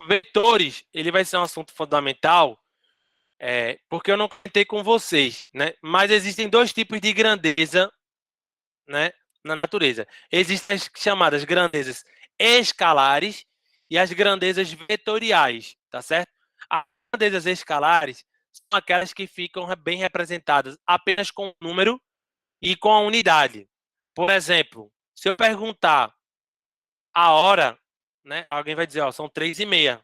vetores, ele vai ser um assunto fundamental, porque eu não comentei com vocês, né? Mas existem dois tipos de grandeza, né, na natureza. Existem as chamadas grandezas escalares e as grandezas vetoriais, tá certo? As grandezas escalares são aquelas que ficam bem representadas apenas com o número e com a unidade. Por exemplo, se eu perguntar a hora, né, alguém vai dizer, ó, são 3h30.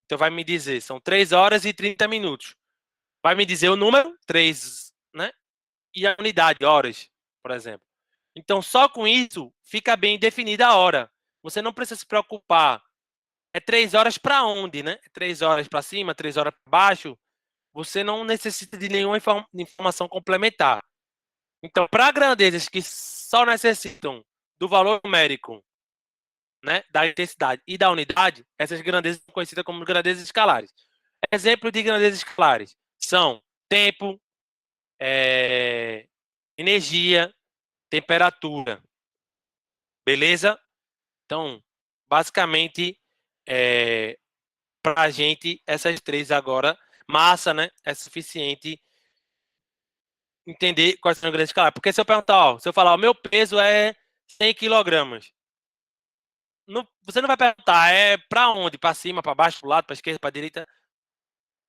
Então vai me dizer, são 3 horas e 30 minutos. Vai me dizer o número, 3, né? E a unidade, horas, por exemplo. Então, só com isso, fica bem definida a hora. Você não precisa se preocupar. É 3 horas para onde, né? 3 horas para cima, 3 horas para baixo. Você não necessita de nenhuma informação complementar. Então, para grandezas que só necessitam do valor numérico, né, da intensidade e da unidade, essas grandezas são conhecidas como grandezas escalares. Exemplo de grandezas escalares são tempo, energia, temperatura. Beleza? Então, basicamente, para a gente, essas três agora, massa, né? É suficiente entender quais são as grandezas escalares. Porque se eu perguntar, ó, se eu falar, o meu peso é 100 quilogramas, você não vai perguntar, é para onde? Para cima, para baixo, para o lado, para a esquerda, para a direita?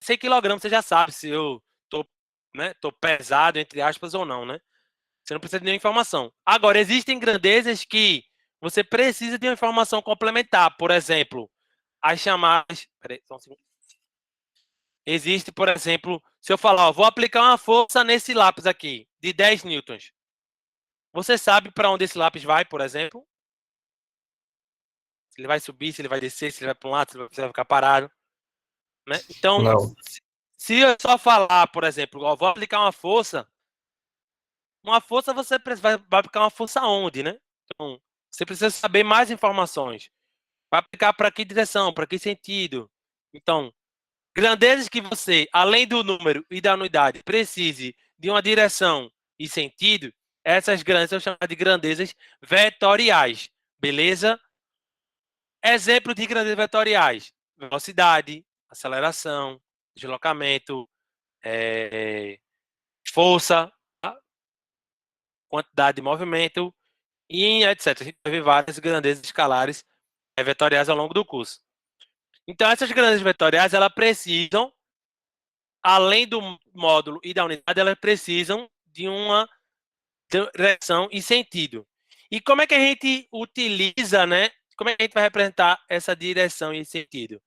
100 quilogramas, você já sabe se eu tô pesado, entre aspas, ou não, né? Você não precisa de nenhuma informação. Agora, existem grandezas que você precisa de uma informação complementar. Por exemplo, as chamadas... Peraí, só um segundo. Existe, por exemplo, se eu falar, ó, vou aplicar uma força nesse lápis aqui, de 10 newtons. Você sabe para onde esse lápis vai, por exemplo? Se ele vai subir, se ele vai descer, se ele vai para um lado, se ele vai ficar parado. Né? Então, Não. se eu só falar, por exemplo, ó, vou aplicar uma força você vai aplicar uma força onde, né? Então, você precisa saber mais informações. Vai aplicar para que direção, para que sentido. Então, grandezas que você, além do número e da unidade, precise de uma direção e sentido, essas grandezas são chamadas de grandezas vetoriais. Beleza? Exemplo de grandezas vetoriais: velocidade, aceleração, deslocamento, força, tá? Quantidade de movimento e etc. A gente vai ver várias grandezas escalares vetoriais ao longo do curso. Então, essas grandezas vetoriais, elas precisam, além do módulo e da unidade, elas precisam de uma direção e sentido. E como é que a gente utiliza, né? Como é que a gente vai representar essa direção e sentido?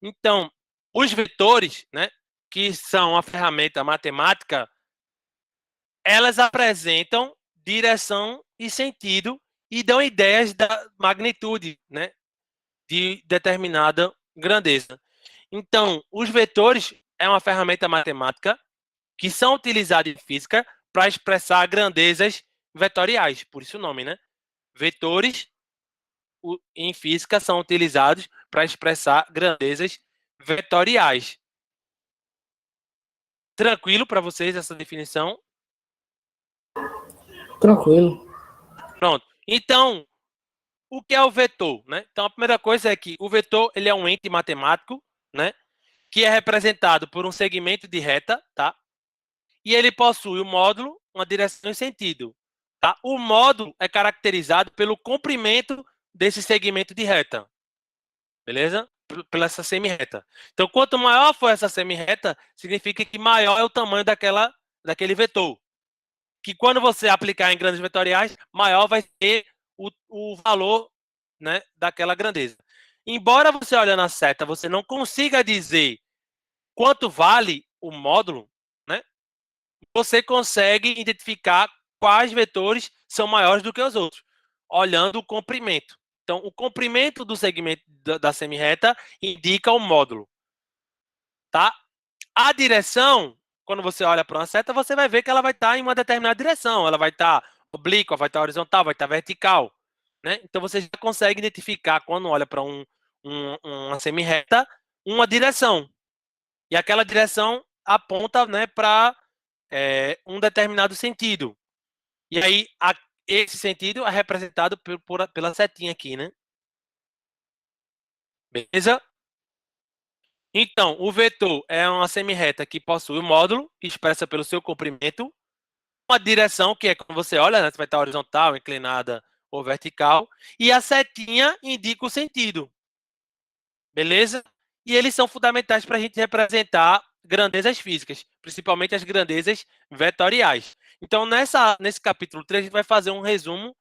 Então, os vetores, né, que são a ferramenta matemática, elas apresentam direção e sentido e dão ideias da magnitude, né, de determinada grandeza. Então, os vetores é uma ferramenta matemática que são utilizadas em física para expressar grandezas vetoriais, por isso o nome, né? Vetores em física são utilizados para expressar grandezas vetoriais. Tranquilo para vocês essa definição? Tranquilo. Pronto. Então, o que é o vetor, né? Então, a primeira coisa é que o vetor ele é um ente matemático, né? Que é representado por um segmento de reta, tá? E ele possui um módulo, uma direção e sentido. Tá? O módulo é caracterizado pelo comprimento desse segmento de reta. Beleza? Pela essa semi-reta. Então, quanto maior for essa semi-reta, significa que maior é o tamanho daquele vetor. Que quando você aplicar em grandes vetoriais, maior vai ser o valor, né, daquela grandeza. Embora você olhando a seta, você não consiga dizer quanto vale o módulo, né? Você consegue identificar quais vetores são maiores do que os outros, olhando o comprimento. Então, o comprimento do segmento da semi-reta indica o módulo. Tá? A direção, quando você olha para uma seta, você vai ver que ela vai estar em uma determinada direção. Ela vai estar oblíqua, vai estar horizontal, vai estar vertical. Né? Então, você já consegue identificar, quando olha para uma semi-reta, uma direção. E aquela direção aponta, né, para um determinado sentido. E aí, esse sentido é representado pela setinha aqui, né? Beleza? Então, o vetor é uma semirreta que possui o módulo, expressa pelo seu comprimento, uma direção, que é quando você olha, né, você vai estar horizontal, inclinada ou vertical, e a setinha indica o sentido, beleza? E eles são fundamentais para a gente representar grandezas físicas, principalmente as grandezas vetoriais. Então, nesse capítulo 3, a gente vai fazer um resumo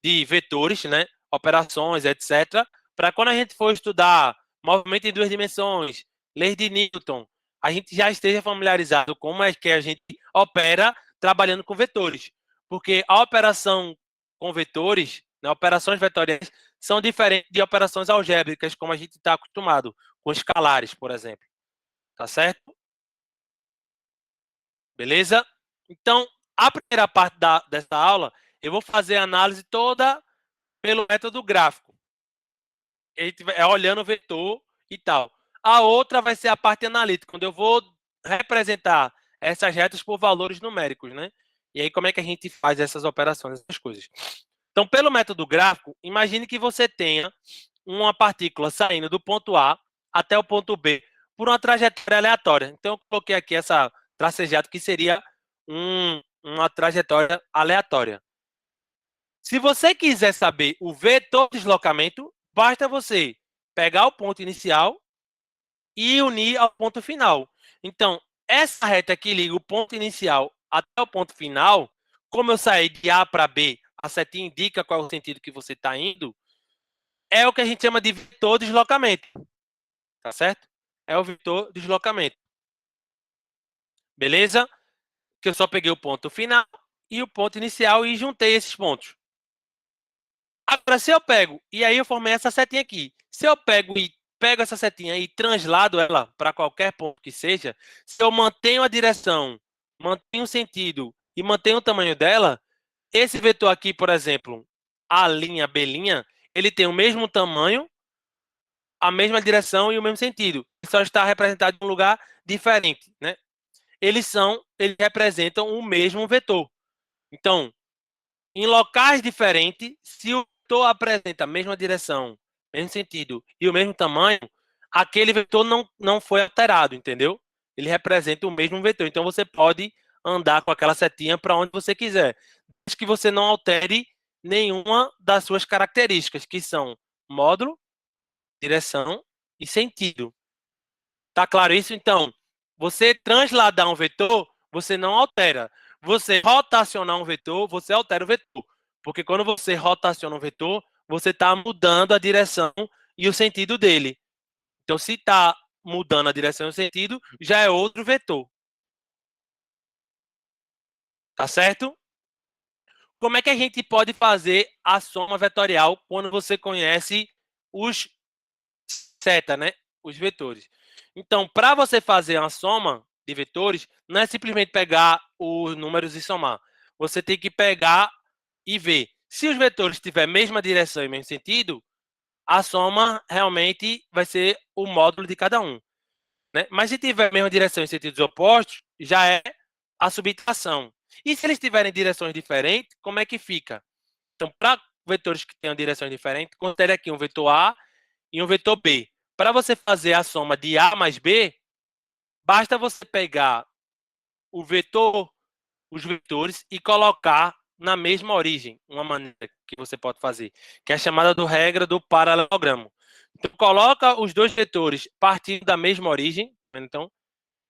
de vetores, né, operações, etc., para quando a gente for estudar movimento em duas dimensões, leis de Newton, a gente já esteja familiarizado com como é que a gente opera trabalhando com vetores. Porque a operação com vetores, né, operações vetoriais, são diferentes de operações algébricas, como a gente está acostumado, com escalares, por exemplo. Tá certo? Beleza? Então, a primeira parte dessa aula, eu vou fazer a análise toda pelo método gráfico. É olhando o vetor e tal. A outra vai ser a parte analítica, onde eu vou representar essas retas por valores numéricos, né? E aí, como é que a gente faz essas operações, essas coisas. Então, pelo método gráfico, imagine que você tenha uma partícula saindo do ponto A até o ponto B por uma trajetória aleatória. Então, eu coloquei aqui essa tracejada que seria uma trajetória aleatória. Se você quiser saber o vetor de deslocamento, basta você pegar o ponto inicial e unir ao ponto final. Então, essa reta que liga o ponto inicial até o ponto final, como eu saí de A para B, a setinha indica qual é o sentido que você está indo, é o que a gente chama de vetor de deslocamento. Tá certo? É o vetor de deslocamento. Beleza? Que eu só peguei o ponto final e o ponto inicial e juntei esses pontos. Agora, se eu pego, e aí eu formei essa setinha aqui. Se eu pego essa setinha e translado ela para qualquer ponto que seja, se eu mantenho a direção, mantenho o sentido e mantenho o tamanho dela, esse vetor aqui, por exemplo, A', B', ele tem o mesmo tamanho, a mesma direção e o mesmo sentido. Ele só está representado em um lugar diferente, né? Eles representam o mesmo vetor. Então, em locais diferentes, se o vetor apresenta a mesma direção, mesmo sentido e o mesmo tamanho, aquele vetor não foi alterado, entendeu? Ele representa o mesmo vetor. Então você pode andar com aquela setinha para onde você quiser, desde que você não altere nenhuma das suas características, que são módulo, direção e sentido. Tá claro isso? Então, você transladar um vetor, você não altera. Você rotacionar um vetor, você altera o vetor. Porque quando você rotaciona um vetor, você está mudando a direção e o sentido dele. Então, se está mudando a direção e o sentido, já é outro vetor. Tá certo? Como é que a gente pode fazer a soma vetorial quando você conhece os seta, né? Os vetores. Então, para você fazer uma soma de vetores, não é simplesmente pegar os números e somar. Você tem que pegar e ver. Se os vetores tiverem a mesma direção e mesmo sentido, a soma realmente vai ser o módulo de cada um. Né? Mas se tiver a mesma direção em sentidos opostos, já é a subtração. E se eles tiverem direções diferentes, como é que fica? Então, para vetores que tenham direções diferentes, considere aqui um vetor A e um vetor B. Para você fazer a soma de A mais B, basta você pegar o vetor, os vetores e colocar na mesma origem, uma maneira que você pode fazer, que é a chamada do regra do paralelogramo. Então, coloca os dois vetores partindo da mesma origem. Então,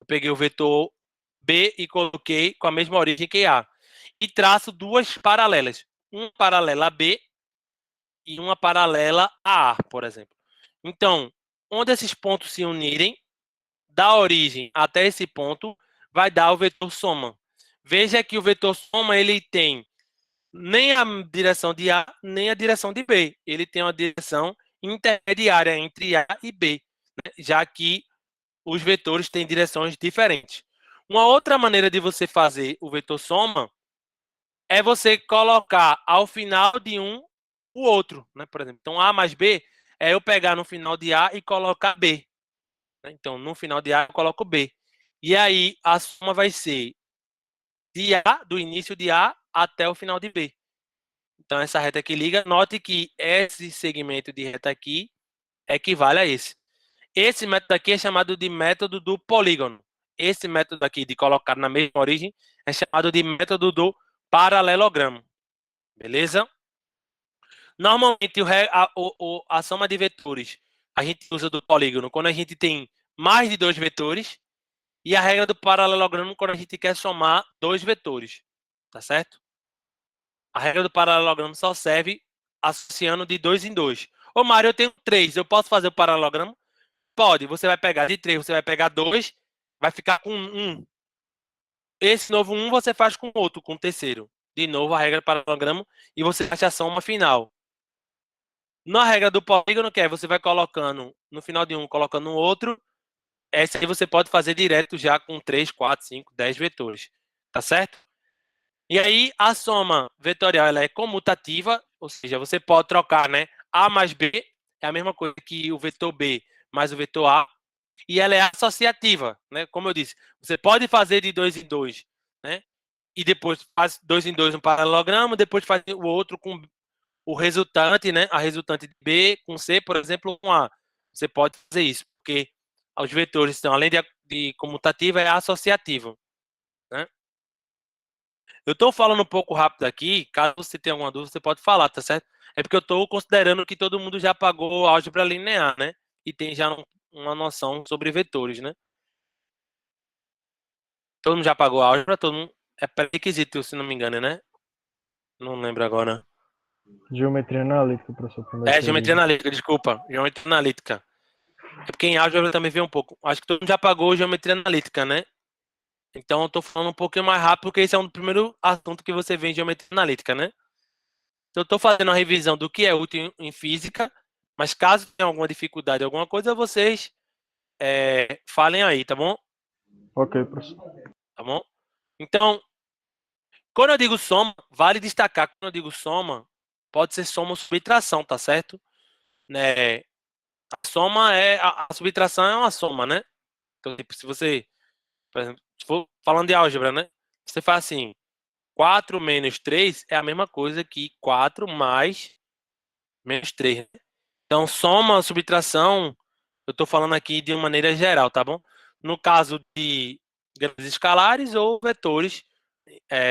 eu peguei o vetor B e coloquei com a mesma origem que A. E traço duas paralelas. Uma paralela a B e uma paralela a A, por exemplo. Então, onde esses pontos se unirem, da origem até esse ponto, vai dar o vetor soma. Veja que o vetor soma ele tem nem a direção de A, nem a direção de B. Ele tem uma direção intermediária entre A e B, né? Já que os vetores têm direções diferentes. Uma outra maneira de você fazer o vetor soma é você colocar ao final de um o outro, né? Por exemplo, então A mais B é eu pegar no final de A e colocar B. Né? Então, no final de A eu coloco B. E aí a soma vai ser de A, do início de A até o final de B. Então, essa reta que liga, note que esse segmento de reta aqui equivale a esse. Esse método aqui é chamado de método do polígono. Esse método aqui de colocar na mesma origem é chamado de método do paralelogramo. Beleza? Normalmente, a soma de vetores a gente usa do polígono quando a gente tem mais de 2 vetores e a regra do paralelogramo quando a gente quer somar 2 vetores. Tá certo? A regra do paralelogramo só serve associando de 2 em 2. Ô, Mário, eu tenho 3. Eu posso fazer o paralelogramo? Pode. Você vai pegar de 3, você vai pegar 2, vai ficar com 1. Esse novo 1 você faz com outro, com o terceiro. De novo, a regra do paralelogramo e você acha a soma final. Na regra do polígono, que é você vai colocando, no final de um, colocando no outro, essa aí você pode fazer direto já com 3, 4, 5, 10 vetores. Tá certo? E aí, a soma vetorial ela é comutativa, ou seja, você pode trocar, né? A mais B é a mesma coisa que o vetor B mais o vetor A. E ela é associativa, né? Como eu disse, você pode fazer de 2 em 2, né? E depois faz 2 em 2 um paralelogramo, depois faz o outro com o resultante, né? A resultante de B com C, por exemplo, com A. Você pode fazer isso, porque os vetores estão, além de comutativa, é associativo, né? Eu estou falando um pouco rápido aqui, caso você tenha alguma dúvida, você pode falar, tá certo? É porque eu estou considerando que todo mundo já pagou álgebra linear, né? E tem já uma noção sobre vetores, né? Todo mundo já pagou álgebra, todo mundo. É pré-requisito, se não me engano, né? Não lembro agora. Geometria analítica, professor. Geometria analítica, desculpa. Geometria analítica. É porque em álgebra também vem um pouco. Acho que todo mundo já pagou geometria analítica, né? Então eu tô falando um pouquinho mais rápido, porque esse é um do primeiro assunto que você vê em geometria analítica, né? Então eu tô fazendo uma revisão do que é útil em física, mas caso tenha alguma dificuldade, alguma coisa, vocês falem aí, tá bom? Ok, professor. Tá bom? Então, quando eu digo soma, vale destacar que quando eu digo soma, pode ser soma ou subtração, tá certo? Né? A soma a subtração é uma soma, né? Então, tipo, se você, por exemplo, se for falando de álgebra, né? Você faz assim, 4 menos 3 é a mesma coisa que 4 mais menos 3, né? Então, soma, subtração, eu estou falando aqui de uma maneira geral, tá bom? No caso de grandes escalares ou vetores,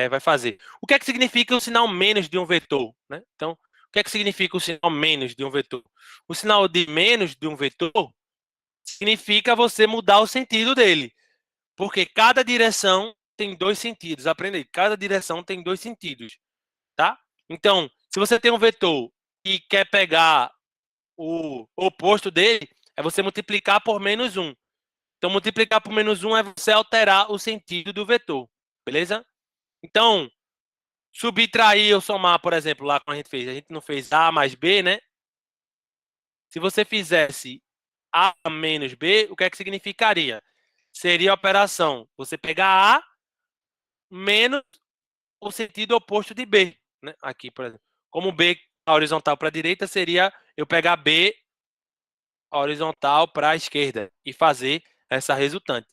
vai fazer. O que é que significa o sinal menos de um vetor, né? Então, o que é que significa o sinal menos de um vetor? O sinal de menos de um vetor significa você mudar o sentido dele, porque cada direção tem 2 sentidos. Aprenda aí, cada direção tem 2 sentidos, tá? Então, se você tem um vetor e quer pegar o oposto dele, é você multiplicar por menos 1. Então, multiplicar por menos 1 é você alterar o sentido do vetor, beleza? Então, subtrair ou somar, por exemplo, lá como a gente não fez A mais B, né? Se você fizesse A menos B, o que é que significaria? Seria a operação, você pegar A menos o sentido oposto de B, né? Aqui, por exemplo. Como B horizontal para a direita, seria eu pegar B horizontal para a esquerda e fazer essa resultante,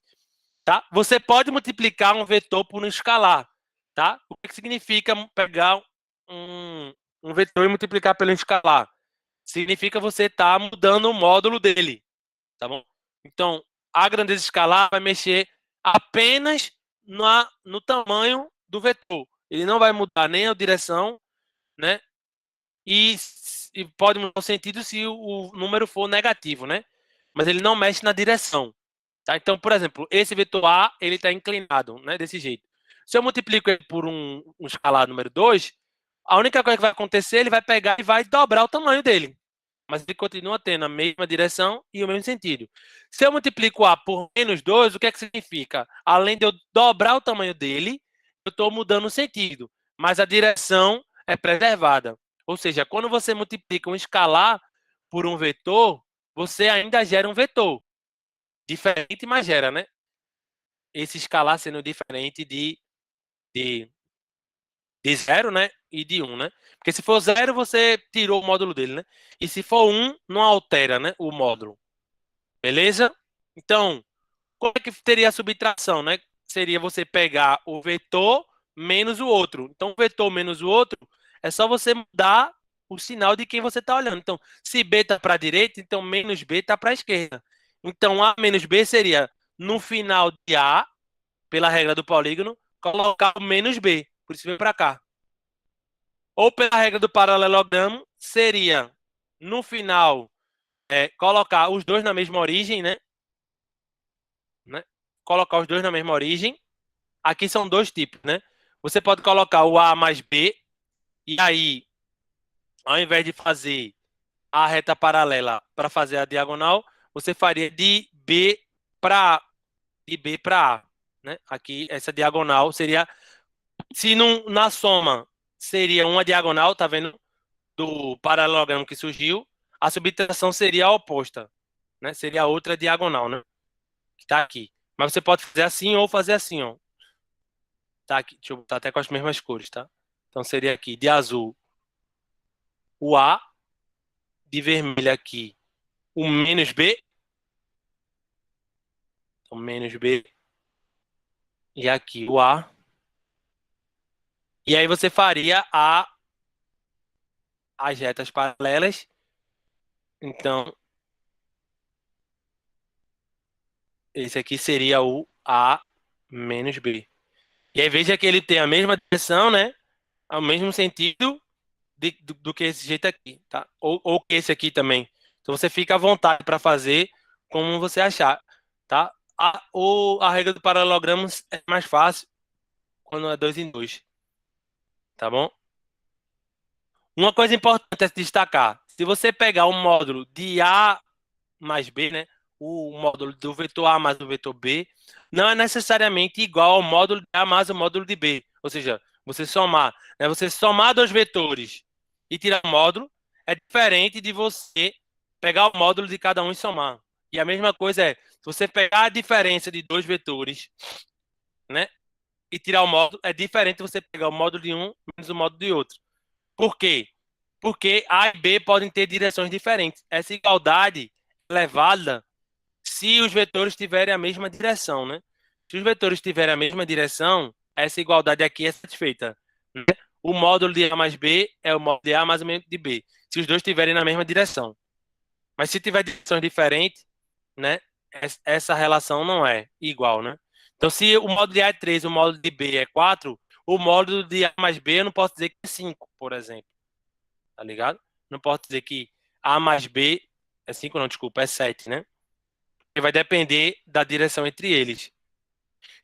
tá? Você pode multiplicar um vetor por um escalar, tá? O que significa pegar um vetor e multiplicar pelo escalar? Significa você estar mudando o módulo dele, tá bom? Então, a grandeza escalar vai mexer apenas no tamanho do vetor. Ele não vai mudar nem a direção, né? E pode mudar o sentido se o número for negativo, né? Mas ele não mexe na direção, tá? Então, por exemplo, esse vetor A, ele está inclinado, né? Desse jeito. Se eu multiplico ele por um escalar número 2, a única coisa que vai acontecer, ele vai pegar e vai dobrar o tamanho dele. Mas ele continua tendo a mesma direção e o mesmo sentido. Se eu multiplico A por menos 2, o que é que significa? Além de eu dobrar o tamanho dele, eu estou mudando o sentido, mas a direção é preservada. Ou seja, quando você multiplica um escalar por um vetor, você ainda gera um vetor. Diferente, mas gera, né? Esse escalar sendo diferente de, de 0, né? E de 1, né? Porque se for 0, você tirou o módulo dele, né? E se for 1, não altera, né? O módulo. Beleza? Então, como é que teria a subtração, né? Seria você pegar o vetor menos o outro. Então, o vetor menos o outro é só você mudar o sinal de quem você está olhando. Então, se B está para a direita, então menos B está para a esquerda. Então, A menos B seria, no final de A, pela regra do polígono, colocar o menos B. Por isso vem para cá. Ou pela regra do paralelogramo, seria, no final, colocar os dois na mesma origem, né? Colocar os dois na mesma origem. Aqui são dois tipos, né? Você pode colocar o A mais B, e aí, ao invés de fazer a reta paralela para fazer a diagonal, você faria de B para A. De B para A. Né? Aqui, essa diagonal seria... Se não, na soma seria uma diagonal, tá vendo? Do paralelogramo que surgiu, a subtração seria a oposta. Né? Seria a outra diagonal, né? Que tá aqui. Mas você pode fazer assim ou fazer assim, ó. Tá aqui, deixa eu botar até com as mesmas cores, tá? Então seria aqui, de azul, o A, de vermelho aqui, o menos B. Então, menos B. E aqui o A. E aí você faria as retas paralelas. Então, esse aqui seria o A menos B. E aí veja que ele tem a mesma direção, né? Ao mesmo sentido do que esse jeito aqui, tá? Ou que esse aqui também. Então você fica à vontade para fazer como você achar, tá? A regra do paralelogramo é mais fácil quando é 2 em 2, tá bom? Uma coisa importante a se destacar, se você pegar o módulo de A mais B, né? O módulo do vetor A mais o vetor B, não é necessariamente igual ao módulo de A mais o módulo de B. Ou seja, você somar, né? Você somar dois vetores e tirar o módulo é diferente de você pegar o módulo de cada um e somar. E a mesma coisa é, se você pegar a diferença de dois vetores, né? E tirar o módulo, é diferente de você pegar o módulo de um menos o módulo de outro. Por quê? Porque A e B podem ter direções diferentes. Essa igualdade é levada se os vetores tiverem a mesma direção, né? Se os vetores tiverem a mesma direção, essa igualdade aqui é satisfeita, né? O módulo de A mais B é o módulo de A mais o módulo de B, se os dois estiverem na mesma direção. Mas se tiver direções diferentes, né? Essa relação não é igual, né? Então, se o módulo de A é 3 e o módulo de B é 4, o módulo de A mais B eu não posso dizer que é 5, por exemplo. Tá ligado? Não posso dizer que A mais B é 5, não, desculpa, é 7, né? Porque vai depender da direção entre eles.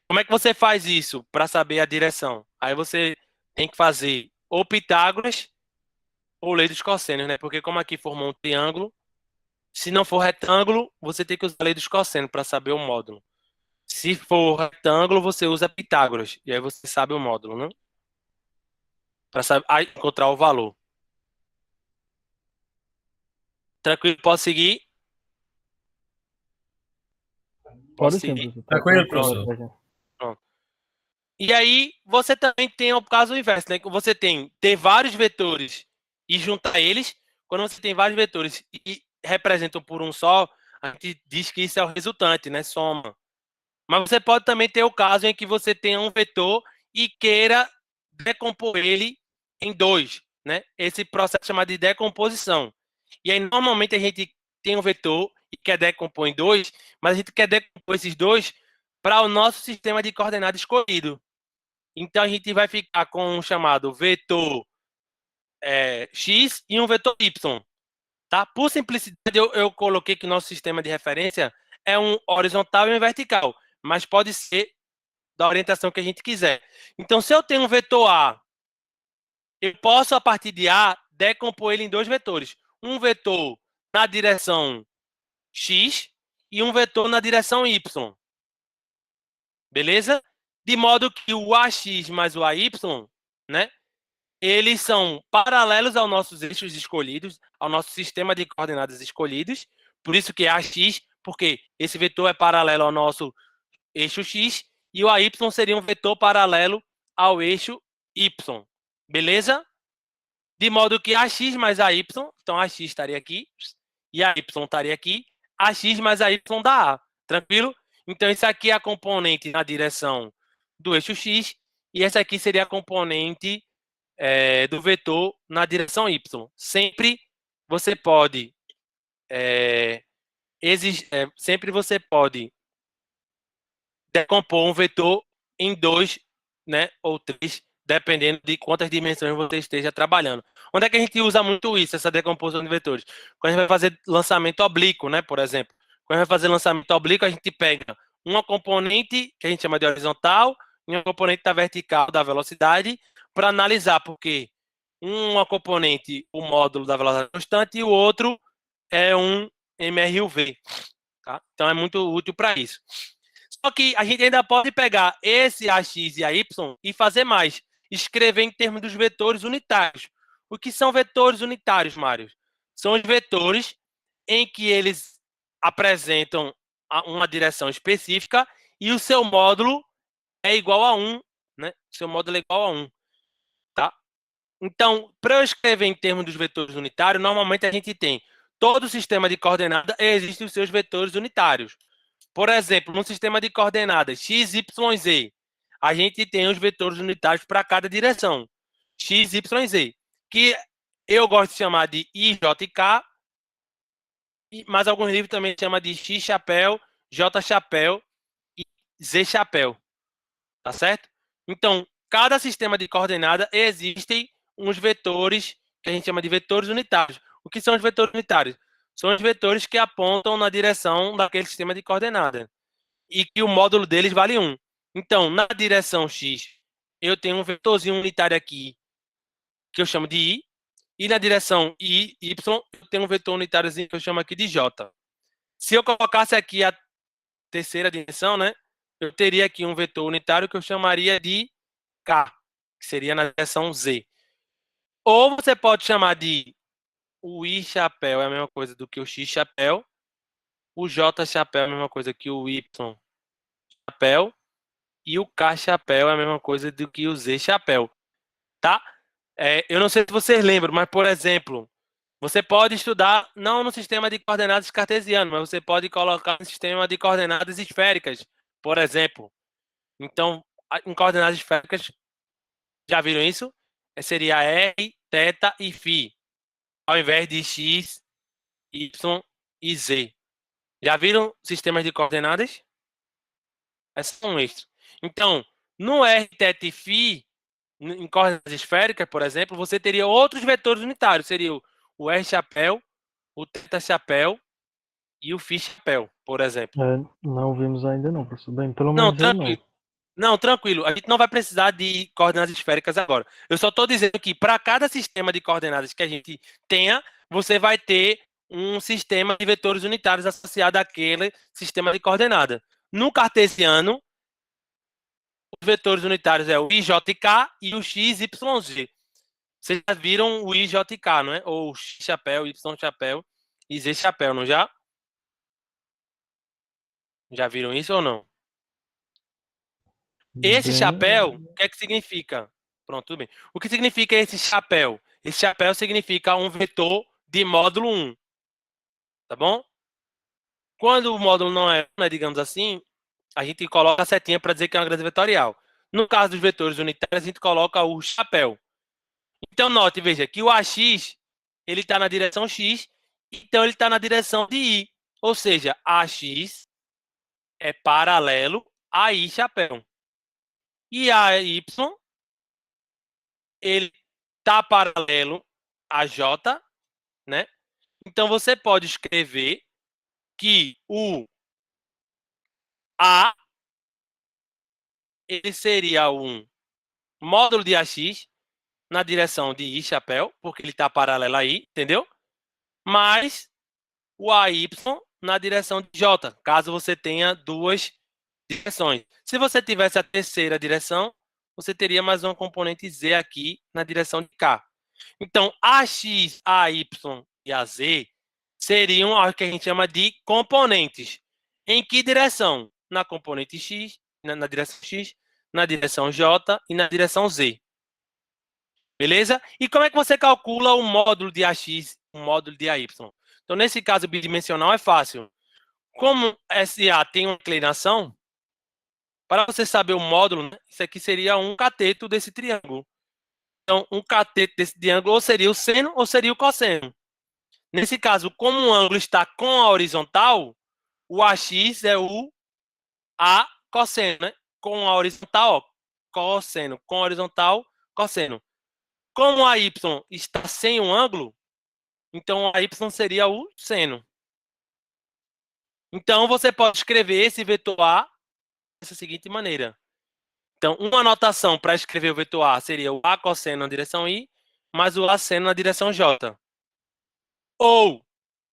Como é que você faz isso para saber a direção? Aí você tem que fazer ou Pitágoras ou lei dos cossênios, né? Porque como aqui formou um triângulo, se não for retângulo, você tem que usar a lei dos cossênios para saber o módulo. Se for retângulo, você usa Pitágoras. E aí você sabe o módulo, né? Para encontrar o valor. Tranquilo? Posso seguir? Pode Posso sim, seguir? professor. Tá Tranquilo, tranquilo professor. pra gente. Pronto. E aí, você também tem o caso inverso, né? Que você tem ter vários vetores e juntar eles. Quando você tem vários vetores e representam por um só, a gente diz que isso é o resultante, né? Soma. Mas você pode também ter o caso em que você tenha um vetor e queira decompor ele em dois, né? Esse processo é chamado de decomposição. E aí, normalmente, a gente tem um vetor e quer decompor em dois, mas a gente quer decompor esses dois para o nosso sistema de coordenadas escolhido. Então, a gente vai ficar com um chamado vetor x e um vetor y. Tá? Por simplicidade, eu coloquei que o nosso sistema de referência é um horizontal e um vertical, mas pode ser da orientação que a gente quiser. Então, se eu tenho um vetor A, eu posso, a partir de A, decompor ele em dois vetores. Um vetor na direção x e um vetor na direção y. Beleza? De modo que o AX mais o AY, né? Eles são paralelos aos nossos eixos escolhidos, ao nosso sistema de coordenadas escolhidos. Por isso que é AX, porque esse vetor é paralelo ao nosso eixo X e o AY seria um vetor paralelo ao eixo Y. Beleza? De modo que AX mais AY, então AX estaria aqui e AY estaria aqui, AX mais AY dá A. Tranquilo? Então, isso aqui é a componente na direção do eixo X e essa aqui seria a componente do vetor na direção Y. Sempre você pode sempre você pode decompor um vetor em 2, né, ou 3, dependendo de quantas dimensões você esteja trabalhando. Onde é que a gente usa muito isso, essa decomposição de vetores? Quando a gente vai fazer lançamento oblíquo, né, por exemplo. Quando a gente vai fazer lançamento oblíquo, a gente pega uma componente que a gente chama de horizontal e uma componente da vertical da velocidade para analisar, porque uma componente, o módulo da velocidade constante, e o outro é um MRUV. Tá? Então é muito útil para isso. Só que a gente ainda pode pegar esse AX e AY e fazer mais. Escrever em termos dos vetores unitários. O que são vetores unitários, Mário? São os vetores em que eles apresentam uma direção específica e o seu módulo é igual a 1, né? O seu módulo é igual a 1, tá? Então, para eu escrever em termos dos vetores unitários, normalmente a gente tem todo o sistema de coordenadas e existem os seus vetores unitários. Por exemplo, no sistema de coordenadas x, y, z, a gente tem os vetores unitários para cada direção. X, y, z, que eu gosto de chamar de I, J e K, mas alguns livros também chamam de X chapéu, J chapéu e Z chapéu. Tá certo? Então, cada sistema de coordenada existem uns vetores que a gente chama de vetores unitários. O que são os vetores unitários? São os vetores que apontam na direção daquele sistema de coordenada e que o módulo deles vale 1. Então, na direção X, eu tenho um vetorzinho unitário aqui que eu chamo de I, e na direção Y, eu tenho um vetor unitáriozinho que eu chamo aqui de J. Se eu colocasse aqui a terceira dimensão, né, eu teria aqui um vetor unitário que eu chamaria de K, que seria na direção Z. Ou você pode chamar de o I chapéu é a mesma coisa do que o X chapéu, o J chapéu é a mesma coisa que o Y chapéu, e o K chapéu é a mesma coisa do que o Z chapéu, tá? Eu não sei se vocês lembram, mas, por exemplo, você pode estudar não no sistema de coordenadas cartesiano, mas você pode colocar no sistema de coordenadas esféricas, por exemplo. Então, em coordenadas esféricas, já viram isso? Seria R, θ e φ, ao invés de x, y e z. Já viram sistemas de coordenadas? São esses. Então, no R, θ e φ, em coordenadas esféricas, por exemplo, você teria outros vetores unitários. Seria o R chapéu, o θ chapéu e o φ chapéu, por exemplo. Não vimos ainda não, professor. Bem, pelo Não, menos eu não. tranquilo. Não, tranquilo. A gente não vai precisar de coordenadas esféricas agora. Eu só estou dizendo que para cada sistema de coordenadas que a gente tenha, você vai ter um sistema de vetores unitários associado àquele sistema de coordenada. No cartesiano, os vetores unitários é o I, J e K e o X, Y, Z. Vocês já viram o I, J e K, não é? Ou X chapéu, Y chapéu e Z chapéu, não já? Já viram isso ou não? Esse chapéu, o que é que significa? Pronto, tudo bem. O que significa esse chapéu? Esse chapéu significa um vetor de módulo 1, tá bom? Quando o módulo não é, né, digamos assim, a gente coloca a setinha para dizer que é uma grande vetorial. No caso dos vetores unitários, a gente coloca o chapéu. Então, note, veja, que o AX, ele está na direção X, então ele está na direção de Y. Ou seja, AX é paralelo a I chapéu. E AY, ele está paralelo a J, né? Então, você pode escrever que o A ele seria um módulo de AX na direção de I chapéu, porque ele está paralelo a I, entendeu? Mais o AY na direção de J, caso você tenha duas direções. Se você tivesse a terceira direção, você teria mais uma componente Z aqui na direção de K. Então, AX, AY e AZ seriam o que a gente chama de componentes. Em que direção? Na componente X, na direção X, na direção J e na direção Z. Beleza? E como é que você calcula o módulo de AX e o módulo de AY? Então, nesse caso bidimensional é fácil. Como SA tem uma inclinação, para você saber o módulo, né, isso aqui seria um cateto desse triângulo. Então, um cateto desse triângulo ou seria o seno ou seria o cosseno. Nesse caso, como o ângulo está com a horizontal, o AX é o A cosseno, né? Com a horizontal, ó, cosseno. Com a horizontal, cosseno. Como a Y está sem um ângulo, então a Y seria o seno. Então, você pode escrever esse vetor A dessa seguinte maneira. Então, uma anotação para escrever o vetor A seria o A cosseno na direção I, mais o A seno na direção J. Ou,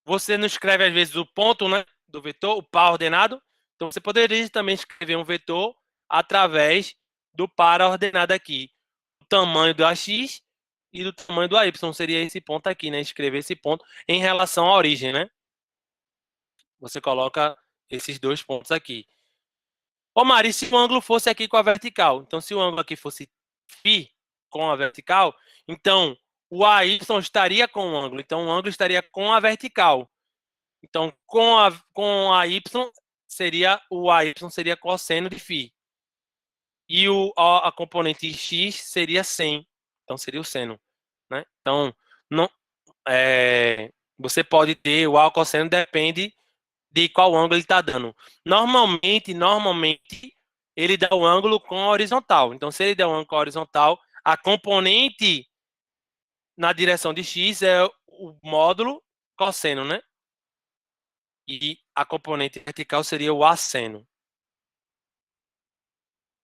você não escreve, às vezes, o ponto, né, do vetor, o par ordenado. Então, você poderia também escrever um vetor através do par ordenado aqui. O tamanho do AX e do tamanho do AY. Seria esse ponto aqui, né? Escrever esse ponto em relação à origem, né? Você coloca esses dois pontos aqui. Ô, Mari, se o ângulo fosse aqui com a vertical? Então, se o ângulo aqui fosse φ com a vertical, então o AY estaria com o ângulo. Então, o ângulo estaria com a vertical. Então, com a Y, o AY seria cosseno de φ. E a componente X seria 100. Então, seria o seno. Né? Então, não, você pode ter o A cosseno, depende de qual ângulo ele está dando. Normalmente, ele dá o ângulo com a horizontal. Então, se ele der o ângulo com a horizontal, a componente na direção de x é o módulo cosseno, né? E a componente vertical seria o asseno.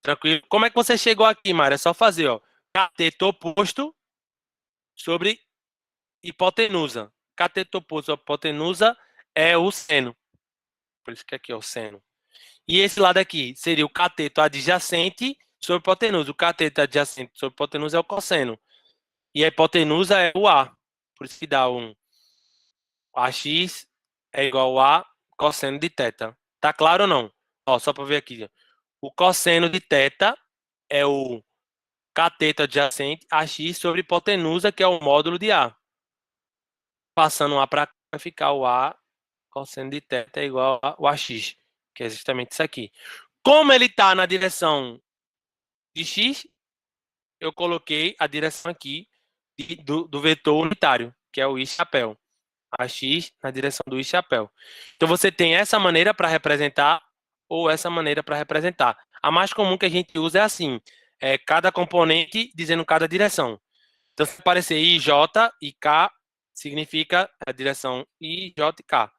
Tranquilo? Como é que você chegou aqui, Mário? É só fazer, ó. Cateto oposto sobre hipotenusa. Cateto oposto sobre hipotenusa é o seno. Por isso que aqui é o seno. E esse lado aqui seria o cateto adjacente sobre hipotenusa. O cateto adjacente sobre hipotenusa é o cosseno. E a hipotenusa é o A. Por isso que dá um AX é igual a cosseno de θ. Tá claro ou não? Ó, só para ver aqui. O cosseno de θ é o cateto adjacente AX sobre hipotenusa, que é o módulo de A. Passando o A para cá, vai ficar o A cosseno de θ é igual ao AX, que é justamente isso aqui. Como ele está na direção de x, eu coloquei a direção aqui do vetor unitário, que é o i-chapéu. A x na direção do i-chapéu. Então, você tem essa maneira para representar ou essa maneira para representar. A mais comum que a gente usa é assim, cada componente dizendo cada direção. Então, se aparecer i, j e k, significa a direção i, j e k.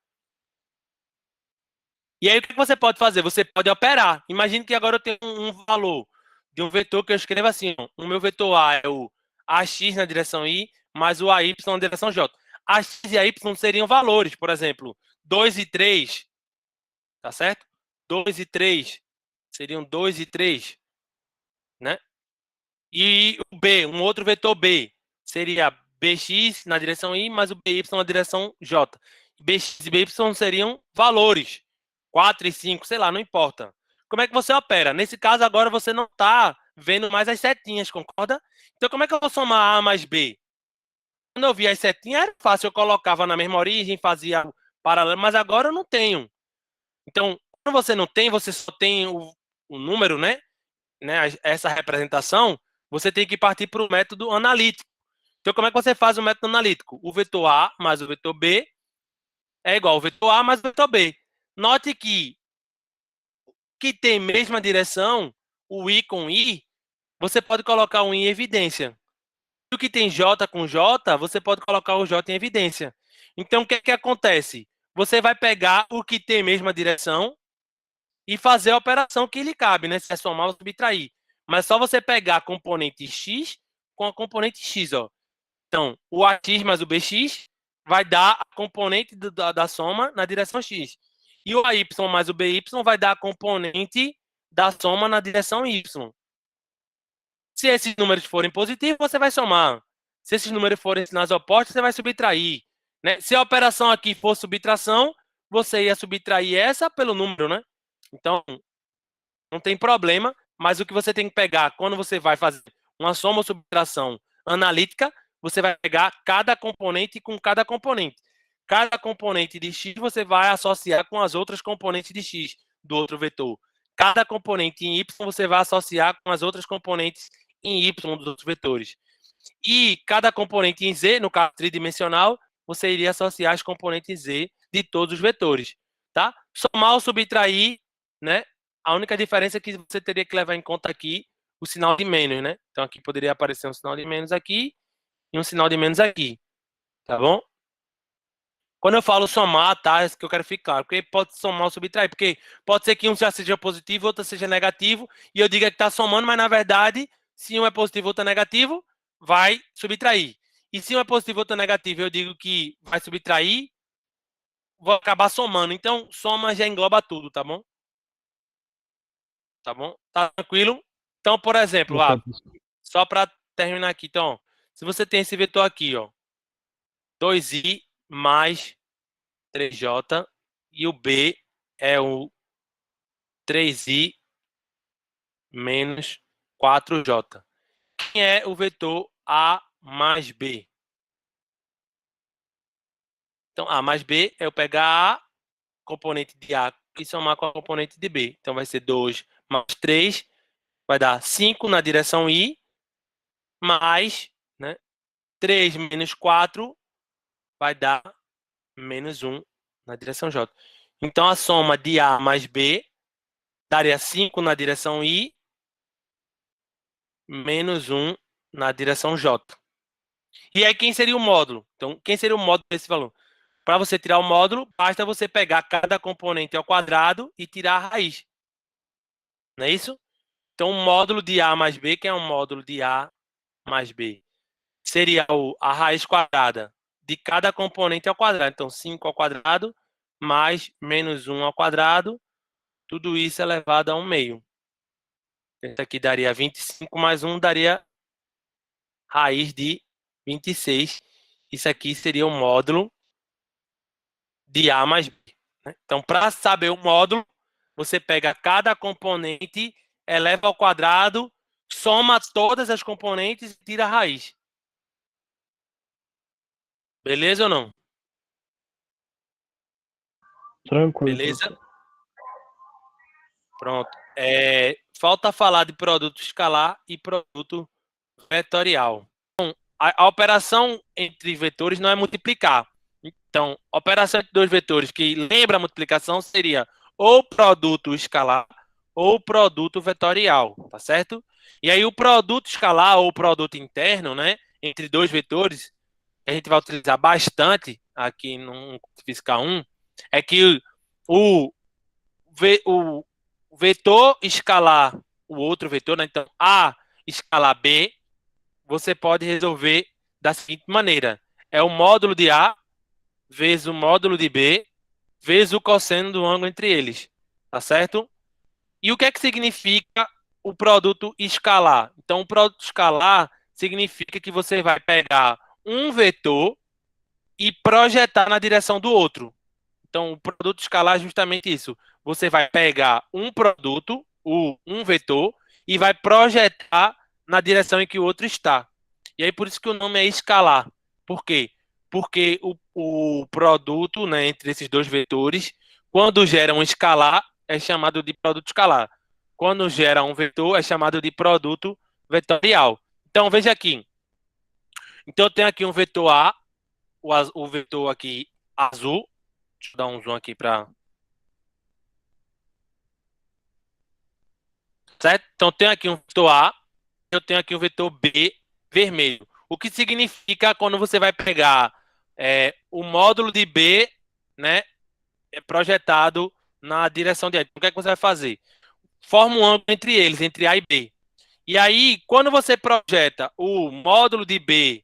E aí, o que você pode fazer? Você pode operar. Imagine que agora eu tenho um valor de um vetor que eu escrevo assim, ó. O meu vetor A é o AX na direção I, mais o AY na direção J. AX e AY seriam valores, por exemplo, 2 e 3, tá certo? 2 e 3 seriam 2 e 3, né? E o B, um outro vetor B, seria BX na direção I, mais o BY na direção J. BX e BY seriam valores, 4 e 5, sei lá, não importa. Como é que você opera? Nesse caso, agora você não está vendo mais as setinhas, concorda? Então, como é que eu vou somar A mais B? Quando eu via as setinhas, era fácil, eu colocava na mesma origem, fazia paralelo, mas agora eu não tenho. Então, quando você não tem, você só tem o número, né? Essa representação, você tem que partir para o método analítico. Então, como é que você faz o método analítico? O vetor A mais o vetor B é igual ao vetor A mais o vetor B. Note que tem mesma direção, o I com I, você pode colocar um I em evidência. E o que tem J com J, você pode colocar o J em evidência. Então, o que é que acontece? Você vai pegar o que tem mesma direção e fazer a operação que lhe cabe, né? Se é somar ou subtrair. Mas só você pegar a componente X com a componente X, ó. Então, o AX mais o BX vai dar a componente da soma na direção X. E o AY mais o BY vai dar a componente da soma na direção Y. Se esses números forem positivos, você vai somar. Se esses números forem sinais opostos, você vai subtrair. Né? Se a operação aqui for subtração, você ia subtrair essa pelo número, né? Então, não tem problema, mas o que você tem que pegar quando você vai fazer uma soma ou subtração analítica, você vai pegar cada componente com cada componente. Cada componente de x você vai associar com as outras componentes de x do outro vetor. Cada componente em y você vai associar com as outras componentes em y dos outros vetores. E cada componente em z, no caso tridimensional, você iria associar as componentes Z de todos os vetores, tá? Somar ou subtrair, né? A única diferença é que você teria que levar em conta aqui o sinal de menos, né? Então aqui poderia aparecer um sinal de menos aqui e um sinal de menos aqui, tá bom? Quando eu falo somar, tá? É isso que eu quero ficar. Porque pode somar ou subtrair. Porque pode ser que um já seja positivo, outro seja negativo, e eu diga que está somando, mas na verdade, se um é positivo e outro é negativo, vai subtrair. E se um é positivo e outro é negativo, eu digo que vai subtrair, vou acabar somando. Então, soma já engloba tudo, tá bom? Tá bom? Tá tranquilo? Então, por exemplo, Ok, professor. só para terminar aqui, então, se você tem esse vetor aqui, ó, 2i mais 3j, e o b é o 3i menos 4j. Quem é o vetor A mais B? Então, A mais B é eu pegar A, componente de A, e somar com a componente de B. Então, vai ser 2 mais 3, vai dar 5 na direção I, mais, né, 3 menos 4 vai dar menos 1 na direção J. Então, a soma de A mais B daria 5 na direção I, menos 1 na direção J. E aí, quem seria o módulo? Então, quem seria o módulo desse valor? Para você tirar o módulo, basta você pegar cada componente ao quadrado e tirar a raiz. Não é isso? Então, o módulo de A mais B, que é um módulo de A mais B, seria a raiz quadrada de cada componente ao quadrado. Então, 5 ao quadrado mais menos 1 ao quadrado, tudo isso elevado a 1 meio. Isso aqui daria 25 mais 1 daria raiz de 26. Isso aqui seria o módulo de A mais B, né? Então, para saber o módulo, você pega cada componente, eleva ao quadrado, soma todas as componentes e tira a raiz. Beleza ou não? Tranquilo, Beleza? professor. Pronto. Falta falar de produto escalar e produto vetorial. A operação entre vetores não é multiplicar. Então, operação entre dois vetores que lembra a multiplicação seria ou produto escalar ou produto vetorial, tá certo? E aí o produto escalar ou produto interno, né, entre dois vetores, que a gente vai utilizar bastante aqui no Física 1, é que o, o vetor escalar o outro vetor, né, então A escalar B, você pode resolver da seguinte maneira: é o módulo de A vezes o módulo de B vezes o cosseno do ângulo entre eles, tá certo? E o que é que significa o produto escalar? Então, o produto escalar significa que você vai pegar um vetor e projetar na direção do outro. Então, o produto escalar é justamente isso. Você vai pegar um produto, um vetor, e vai projetar na direção em que o outro está. E aí, por isso que o nome é escalar. Por quê? Porque o produto, né, entre esses dois vetores, quando gera um escalar, é chamado de produto escalar. Quando gera um vetor, é chamado de produto vetorial. Então, veja aqui. Então, eu tenho aqui um vetor A, o vetor aqui azul. Deixa eu dar um zoom aqui para. Certo? Então, tem aqui um vetor A, eu tenho aqui um vetor B vermelho. O que significa quando você vai pegar o módulo de B, né, projetado na direção de A. Então, o que é que você vai fazer? Forma um ângulo entre eles, entre A e B. E aí, quando você projeta o módulo de B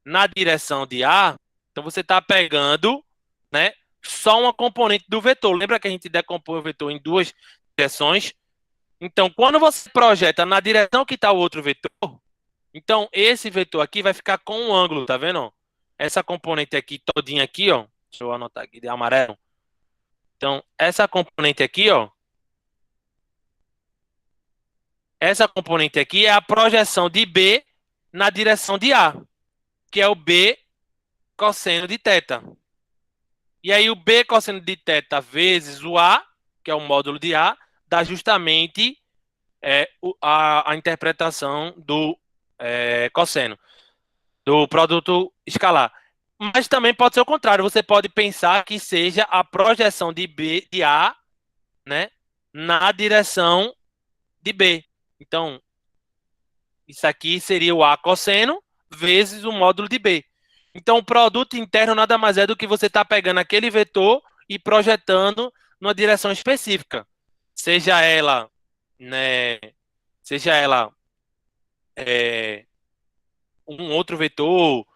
na direção de A, então você está pegando, né, só uma componente do vetor. Lembra que a gente decompõe o vetor em duas direções? Então, quando você projeta na direção que está o outro vetor, então esse vetor aqui vai ficar com um ângulo, tá vendo? Essa componente aqui, todinha aqui, ó. Deixa eu anotar aqui de amarelo. Então, essa componente aqui, ó. Essa componente aqui é a projeção de B na direção de A, que é o B cosseno de θ. E aí o B cosseno de θ vezes o A, que é o módulo de A, dá justamente a interpretação do cosseno, do produto escalar. Mas também pode ser o contrário. Você pode pensar que seja a projeção de A, né, na direção de B. Então, isso aqui seria o A cosseno vezes o módulo de B. Então, o produto interno nada mais é do que você está pegando aquele vetor e projetando numa direção específica. Seja ela, né, seja ela um outro vetor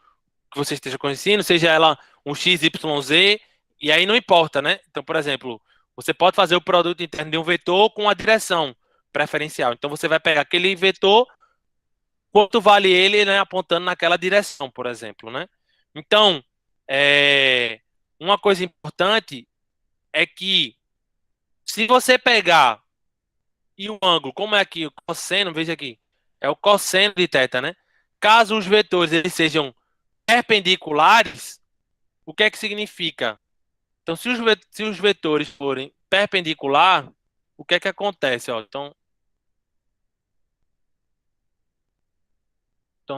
que você esteja conhecendo, seja ela um x, y, z, e aí não importa, né? Então, por exemplo, você pode fazer o produto interno de um vetor com a direção preferencial. Então, você vai pegar aquele vetor, quanto vale ele, né, apontando naquela direção, por exemplo, né? Então, uma coisa importante é que se você pegar e o ângulo, como é aqui o cosseno, veja aqui, é o cosseno de θ, né? Caso os vetores eles sejam perpendiculares, o que é que significa? Então, se os vetores forem perpendicular, o que é que acontece? Ó? Então,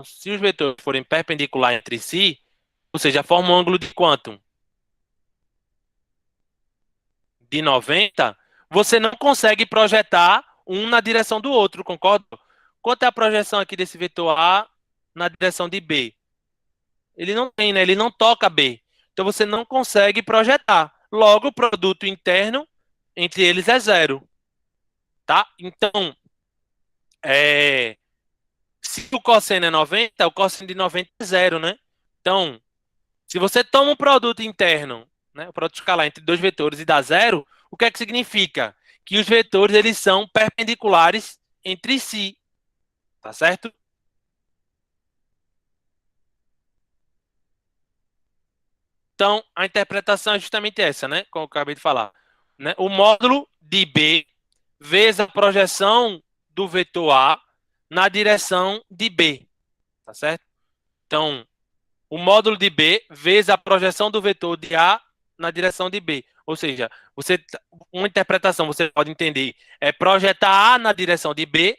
se os vetores forem perpendicular entre si, ou seja, formam um ângulo de quanto? De 90, você não consegue projetar um na direção do outro, concorda? Quanto é a projeção aqui desse vetor A na direção de B? Ele não tem, né? Ele não toca B. Então, você não consegue projetar. Logo, o produto interno entre eles é zero, tá? Então, se o cosseno é 90, o cosseno de 90 é zero, né? Então, se você toma um produto interno, né, o produto escalar entre dois vetores e dá zero, o que é que significa? Que os vetores eles são perpendiculares entre si, tá certo? Então, a interpretação é justamente essa, né? Como eu acabei de falar. Né? O módulo de B vezes a projeção do vetor A na direção de B, tá certo? Então, o módulo de B vezes a projeção do vetor de A na direção de B. Ou seja, uma interpretação você pode entender é projetar A na direção de B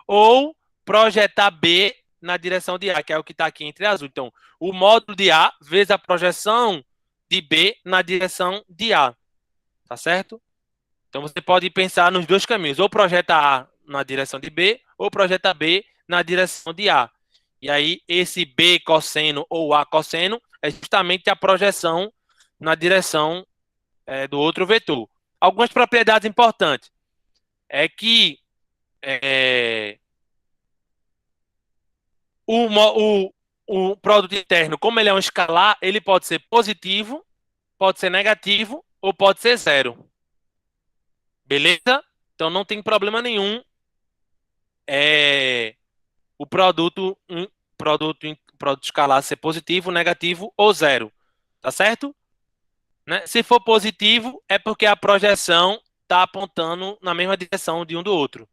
ou projetar B na direção de A, que é o que está aqui entre azul. Então, o módulo de A vezes a projeção de B na direção de A, tá certo? Então, você pode pensar nos dois caminhos, ou projeta A na direção de B, ou projeta B na direção de A. E aí, esse B cosseno ou A cosseno é justamente a projeção na direção do outro vetor. Algumas propriedades importantes é que o produto interno, como ele é um escalar, ele pode ser positivo, pode ser negativo ou pode ser zero. Beleza? Então não tem problema nenhum o produto escalar ser positivo, negativo ou zero. Tá certo? Né? Se for positivo, é porque a projeção está apontando na mesma direção de um do outro.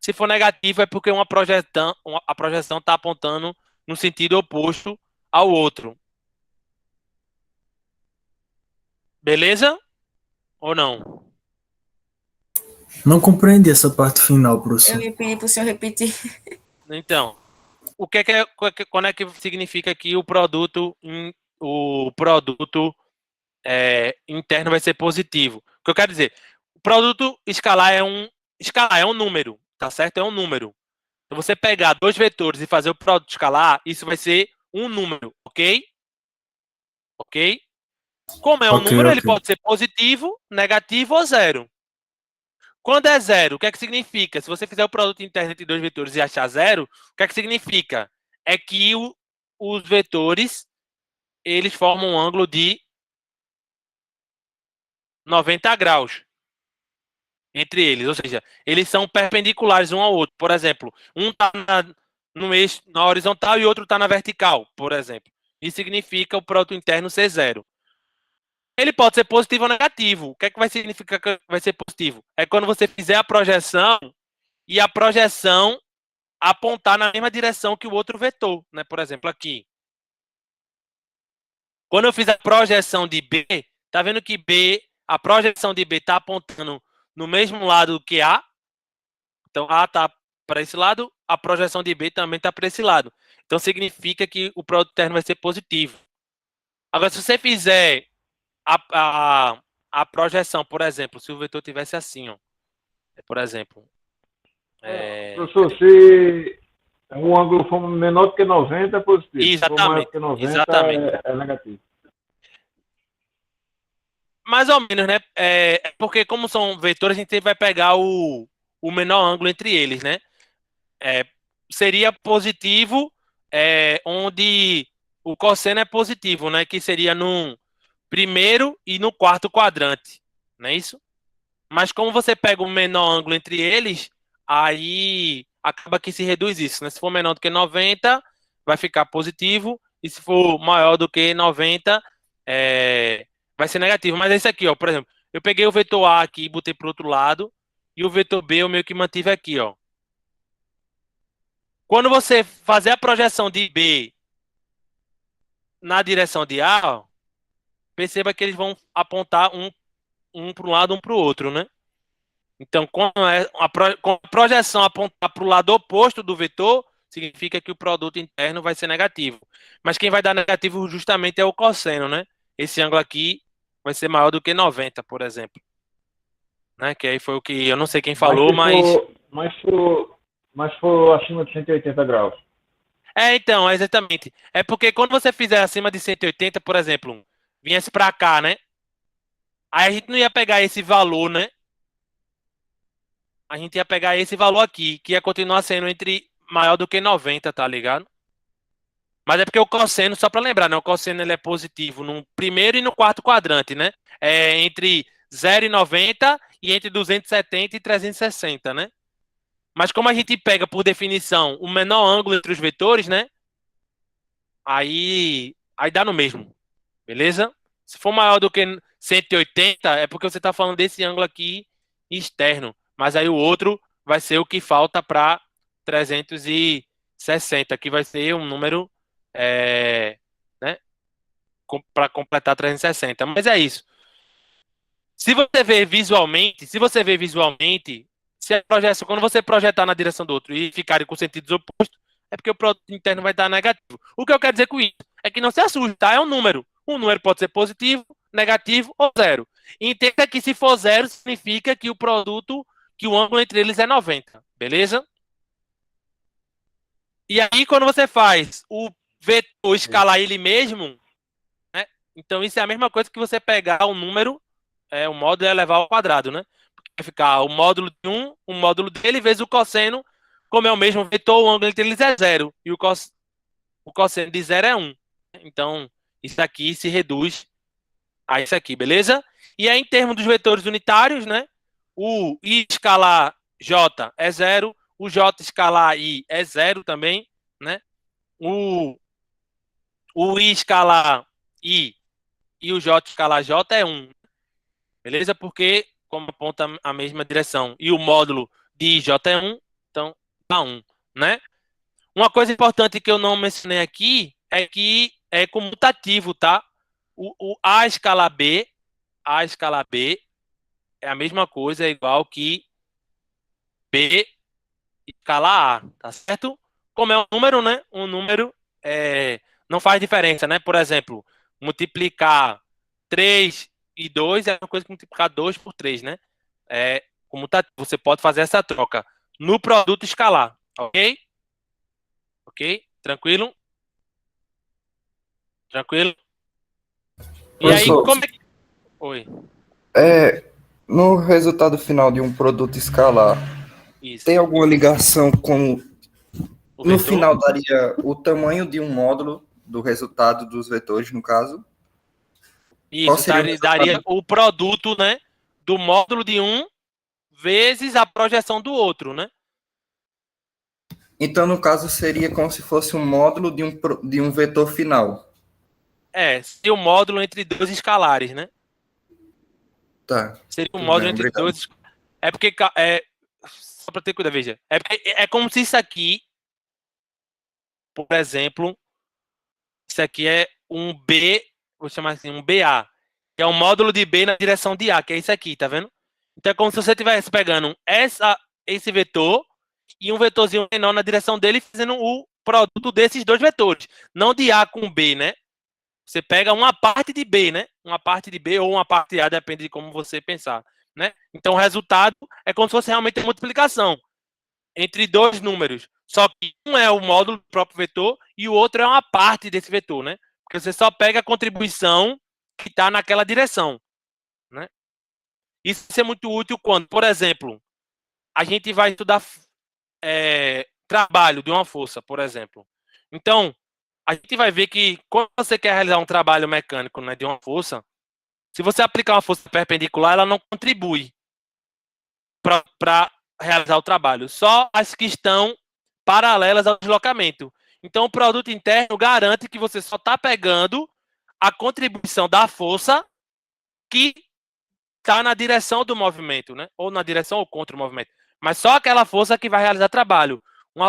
Se for negativo, é porque a projeção está apontando no sentido oposto ao outro. Beleza? Ou não? Não compreendi essa parte final, professor. Eu ia pedir para o senhor repetir. Então, quando é que significa que o produto interno vai ser positivo? O que eu quero dizer, o produto escalar é um número, tá certo? É um número. Se você pegar dois vetores e fazer o produto escalar, isso vai ser um número, ok? Ok? Como é um número, ele pode ser positivo, negativo ou zero. Quando é zero, o que é que significa? Se você fizer o produto interno entre dois vetores e achar zero, o que é que significa? É que os vetores, eles formam um ângulo de 90 graus entre eles. Ou seja, eles são perpendiculares um ao outro. Por exemplo, um está no eixo, na horizontal e o outro está na vertical, por exemplo. Isso significa o produto interno ser zero. Ele pode ser positivo ou negativo. O que é que vai significar que vai ser positivo? É quando você fizer a projeção e a projeção apontar na mesma direção que o outro vetor, né? Por exemplo, aqui. Quando eu fiz a projeção de B, tá vendo que a projeção de B está apontando no mesmo lado que A? Então, A está para esse lado, a projeção de B também está para esse lado. Então, significa que o produto interno vai ser positivo. Agora, se você fizer a, a projeção, por exemplo, se o vetor tivesse assim, ó, por exemplo, Professor, se um ângulo for menor do que 90, é positivo. Se for maior do exatamente, que 90, exatamente. é negativo. Mais ou menos, né? Porque como são vetores, a gente vai pegar o menor ângulo entre eles, né? Seria positivo, onde o cosseno é positivo, né? Que seria no primeiro e no quarto quadrante, não é isso? Mas como você pega o menor ângulo entre eles, aí acaba que se reduz isso, né? Se for menor do que 90, vai ficar positivo, e se for maior do que 90, vai ser negativo. Mas é isso aqui, ó, por exemplo, eu peguei o vetor A aqui e botei para o outro lado, e o vetor B eu meio que mantive aqui, ó. Quando você fazer a projeção de B na direção de A, ó, perceba que eles vão apontar um para um lado, um para o outro, né? Então, quando a projeção apontar para o lado oposto do vetor, significa que o produto interno vai ser negativo. Mas quem vai dar negativo justamente é o cosseno, né? Esse ângulo aqui vai ser maior do que 90, por exemplo. Né? Que aí foi o que eu não sei quem falou, Mas for acima de 180 graus. Então, exatamente. É porque quando você fizer acima de 180, por exemplo, viesse para cá, né? Aí a gente não ia pegar esse valor, né? A gente ia pegar esse valor aqui, que ia continuar sendo entre maior do que 90, tá ligado? Mas é porque o cosseno, só para lembrar, né? O cosseno ele é positivo no primeiro e no quarto quadrante, né? É entre 0 e 90 e entre 270 e 360, né? Mas como a gente pega, por definição, o menor ângulo entre os vetores, né? Aí dá no mesmo, beleza? Se for maior do que 180, é porque você está falando desse ângulo aqui externo. Mas aí o outro vai ser o que falta para 360, que vai ser um número, né, para completar 360. Mas é isso. Se você ver visualmente, se a projeção, quando você projetar na direção do outro e ficarem com sentidos opostos, é porque o produto interno vai estar negativo. O que eu quero dizer com isso é que não se assuste, tá? É um número. Um número pode ser positivo, negativo ou zero. E entenda que se for zero, significa que que o ângulo entre eles é 90, beleza? E aí, quando você faz o vetor escalar ele mesmo, né? Então isso é a mesma coisa que você pegar o número, o módulo elevado ao quadrado, né? Porque vai ficar o módulo de o módulo dele vezes o cosseno, como é o mesmo vetor, o ângulo entre eles é zero. E o cosseno de zero é 1. Então, isso aqui se reduz a isso aqui, beleza? E aí, em termos dos vetores unitários, né? O I escalar J é zero, o J escalar I é zero também, né? O I escalar I e o J escalar J é 1, beleza? Porque, como aponta a mesma direção, e o módulo de J é 1, então dá 1, né? Uma coisa importante que eu não mencionei aqui é que é comutativo, tá? O A escalar B é a mesma coisa, é igual que B escalar A, tá certo? Como é um número, né? Um número não faz diferença, né? Por exemplo, multiplicar 3 e 2 é uma coisa que multiplicar 2 por 3, né? Comutativo. Você pode fazer essa troca no produto escalar, ok? Ok? Tranquilo? Tranquilo? E aí, Professor, como é que... Oi, no resultado final de um produto escalar, isso. tem alguma ligação com... O No vetor? final daria o tamanho de um módulo do resultado dos vetores, no caso? Qual Isso, seria o daria resultado? o produto, né? Do módulo de um vezes a projeção do outro, né? Então, no caso, seria como se fosse um módulo de um vetor final. Seria o módulo entre dois escalares, né? Tá, Seria um tudo módulo bem, entre obrigado. dois. É porque. Só para ter cuidado, veja. É como se isso aqui, por exemplo, isso aqui é um B, vou chamar assim, um BA, que é um módulo de B na direção de A, que é isso aqui, tá vendo? Então é como se você estivesse pegando esse vetor e um vetorzinho menor na direção dele, fazendo o produto desses dois vetores. Não de A com B, né? Você pega uma parte de B, né? Uma parte de B ou uma parte A, depende de como você pensar, né? Então, o resultado é como se fosse realmente a multiplicação entre dois números. Só que um é o módulo do próprio vetor e o outro é uma parte desse vetor, né? Porque você só pega a contribuição que está naquela direção, né? Isso é muito útil quando, por exemplo, a gente vai estudar trabalho de uma força, por exemplo. Então, a gente vai ver que quando você quer realizar um trabalho mecânico, né, de uma força, se você aplicar uma força perpendicular, ela não contribui para realizar o trabalho. Só as que estão paralelas ao deslocamento. Então, o produto interno garante que você só está pegando a contribuição da força que está na direção do movimento, né? Ou na direção ou contra o movimento. Mas só aquela força que vai realizar trabalho.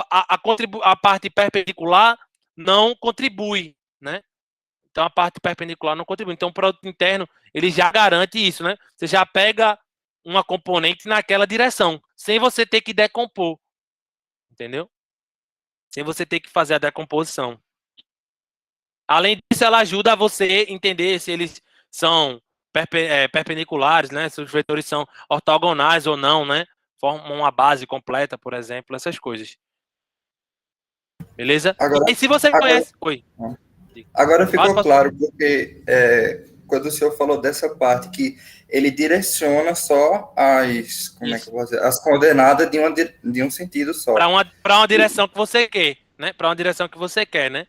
A parte perpendicular não contribui, né? Então, a parte perpendicular não contribui. Então, o produto interno, ele já garante isso, né? Você já pega uma componente naquela direção, sem você ter que decompor. Entendeu? Sem você ter que fazer a decomposição. Além disso, ela ajuda a você entender se eles são perpendiculares, né? Se os vetores são ortogonais ou não, né? Formam uma base completa, por exemplo, essas coisas. Beleza? Agora, e se você conhece... Oi. Agora ficou claro, porque quando o senhor falou dessa parte, que ele direciona só as, como é que eu vou dizer, as coordenadas de um sentido só. Para uma direção que você quer, né? Para uma direção que você quer, né?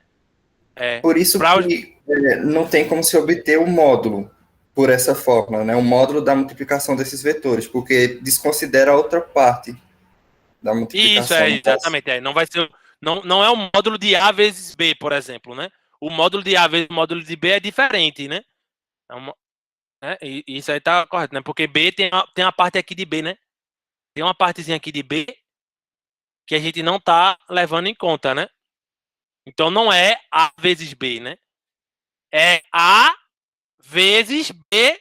Por isso que não tem como se obter o módulo por essa forma, né? O módulo da multiplicação desses vetores, porque desconsidera a outra parte da multiplicação. Isso, exatamente. Não vai ser, não é o módulo de A vezes B, por exemplo, né? O módulo de A vezes o módulo de B é diferente, né? E isso aí tá correto, né? Porque B tem uma parte aqui de B, né? Tem uma partezinha aqui de B que a gente não tá levando em conta, né? Então não é A vezes B, né? É A vezes B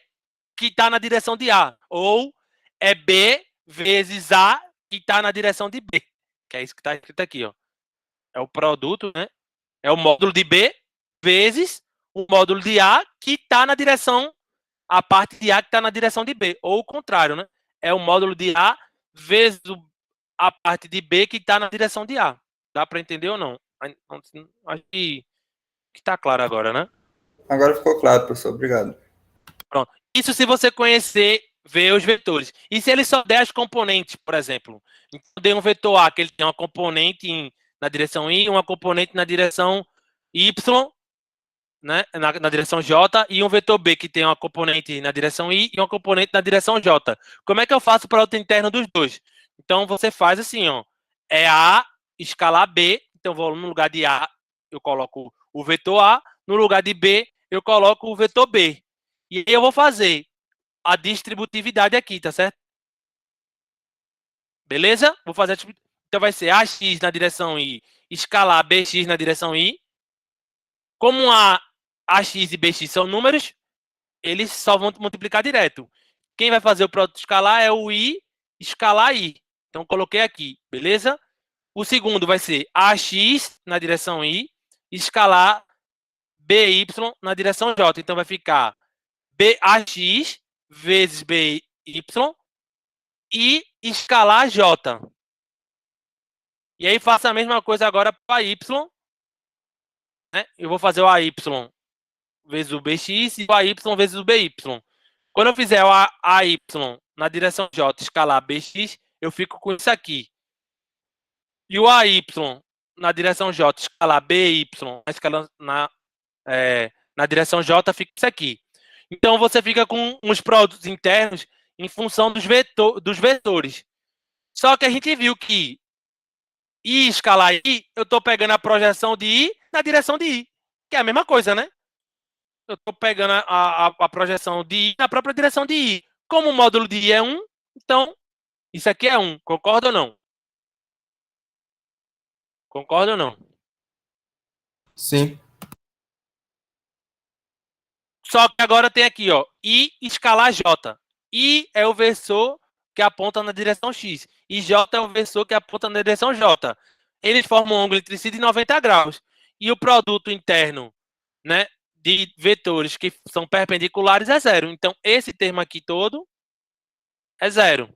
que está na direção de A. Ou é B vezes A que está na direção de B. Que é isso que está escrito aqui, ó. É o produto, né? É o módulo de B vezes o módulo de A que está na direção, a parte de A que está na direção de B. Ou o contrário, né? É o módulo de A vezes a parte de B que está na direção de A. Dá para entender ou não? Acho que está claro agora, né? Agora ficou claro, professor. Obrigado. Pronto. Isso se você conhecer, ver os vetores. E se ele só der as componentes, por exemplo? Então, eu dei um vetor A, que ele tem uma componente na direção Y, uma componente na direção Y, né, na direção J, e um vetor B, que tem uma componente na direção Y e uma componente na direção J. Como é que eu faço o produto interno dos dois? Então, você faz assim, ó. É A escalar B. Então, vou no lugar de A, eu coloco o vetor A. No lugar de B, eu coloco o vetor B. E aí eu vou fazer a distributividade aqui, tá certo? Beleza? Vou fazer então vai ser AX na direção Y, escalar BX na direção Y. Como AX e BX são números, eles só vão multiplicar direto. Quem vai fazer o produto escalar é o Y escalar Y. Então coloquei aqui, beleza? O segundo vai ser AX na direção Y, escalar BY na direção J. Então vai ficar BAX vezes BY e escalar J. E aí faço a mesma coisa agora para Y. Né? Eu vou fazer o AY vezes o BX e o AY vezes o BY. Quando eu fizer o AY na direção J escalar BX, eu fico com isso aqui. E o AY na direção J escalar BY na direção J fica isso aqui. Então, você fica com uns produtos internos em função dos vetores. Só que a gente viu que I escalar I, eu estou pegando a projeção de I na direção de I. Que é a mesma coisa, né? Eu estou pegando a projeção de I na própria direção de I. Como o módulo de I é 1, então isso aqui é 1. Concorda ou não? Concorda ou não? Sim. Só que agora tem aqui, ó, I escalar J. I é o vetor que aponta na direção X. E J é o vetor que aponta na direção J. Eles formam um ângulo entre si de 90 graus. E o produto interno, né, de vetores que são perpendiculares é zero. Então, esse termo aqui todo é zero.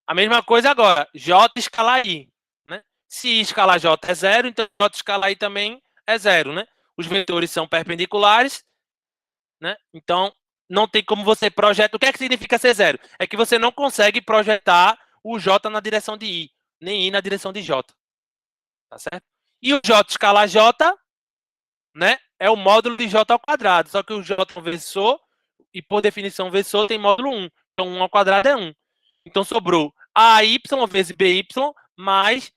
A mesma coisa agora, J escalar I. Né? Se I escalar J é zero, então J escalar I também é zero. Né? Os vetores são perpendiculares, né? Então não tem como você projetar. O que é que significa ser zero? É que você não consegue projetar o J na direção de I, nem I na direção de J. Tá certo? E o J escalar J, né, é o módulo de J ao quadrado. Só que o J é um vetor, e por definição, vetor tem módulo 1. Então 1 ao quadrado é 1. Então sobrou AY vezes BY mais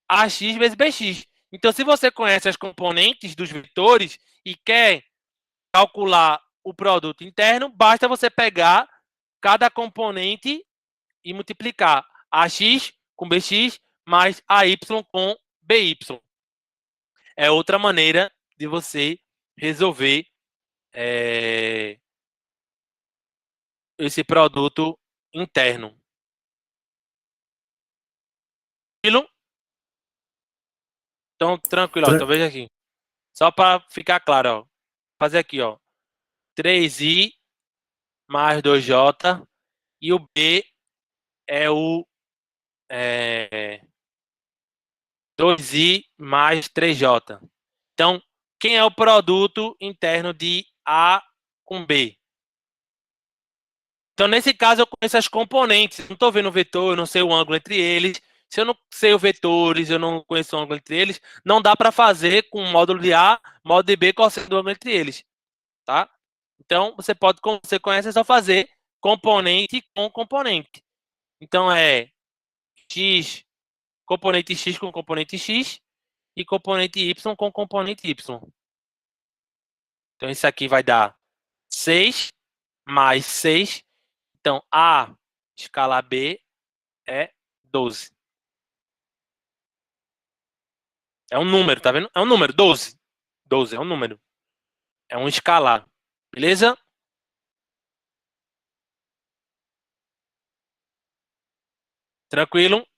AX vezes BX. Então, se você conhece as componentes dos vetores e quer calcular o produto interno, basta você pegar cada componente e multiplicar AX com BX mais AY com BY. É outra maneira de você resolver esse produto interno. Então, tranquilo, ó, então veja aqui. Só para ficar claro, ó. Vou fazer aqui, ó. 3i mais 2j e o b é o 2i mais 3j. Então, quem é o produto interno de A com B? Então, nesse caso, eu conheço as componentes. Não estou vendo o vetor, eu não sei o ângulo entre eles. Se eu não sei os vetores, eu não conheço o ângulo entre eles, não dá para fazer com o módulo de A, módulo de B, qual seja o ângulo entre eles. Tá? Então, você conhece, é só fazer componente com componente. Então, é x, componente x com componente x e componente y com componente y. Então, isso aqui vai dar 6 mais 6. Então, A escalar B é 12. É um número, tá vendo? É um número, 12. 12 é um número. É um escalar. Beleza? Tranquilo?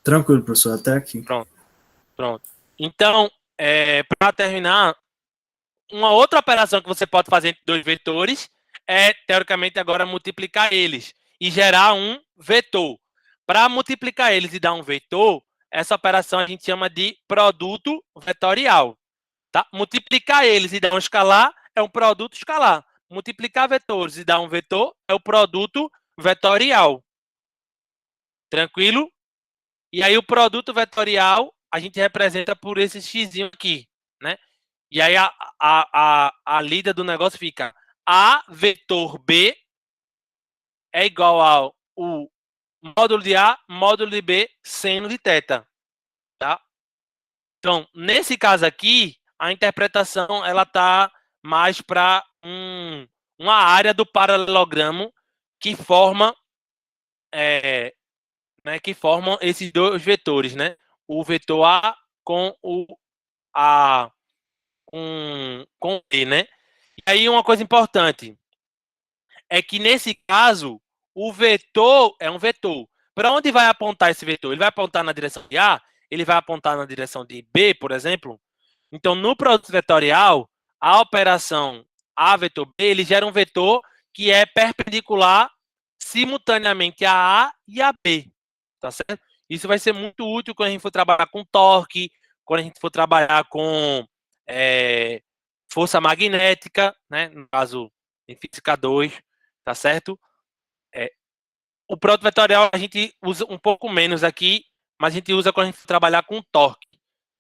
Tranquilo, professor, até aqui. Pronto. Então, para terminar, uma outra operação que você pode fazer entre dois vetores é, teoricamente, agora multiplicar eles e gerar um vetor. Para multiplicar eles e dar um vetor, essa operação a gente chama de produto vetorial. Tá? Multiplicar eles e dar um escalar é um produto escalar. Multiplicar vetores e dar um vetor é o produto vetorial. Tranquilo? E aí o produto vetorial a gente representa por esse x aqui, né? E aí a lida do negócio fica A vetor B é igual ao o módulo de A, módulo de B, seno de θ. Tá? Então, nesse caso aqui, a interpretação ela tá mais para uma área do paralelogramo que forma que formam esses dois vetores, né? O vetor A com o A com B, né? E aí uma coisa importante é que nesse caso o vetor é um vetor. Para onde vai apontar esse vetor? Ele vai apontar na direção de A? Ele vai apontar na direção de B, por exemplo? Então, no produto vetorial, a operação A vetor B, ele gera um vetor que é perpendicular simultaneamente a A e a B. Tá certo? Isso vai ser muito útil quando a gente for trabalhar com torque, quando a gente for trabalhar com força magnética, né? No caso, em física 2, tá certo? O produto vetorial a gente usa um pouco menos aqui, mas a gente usa quando a gente for trabalhar com torque,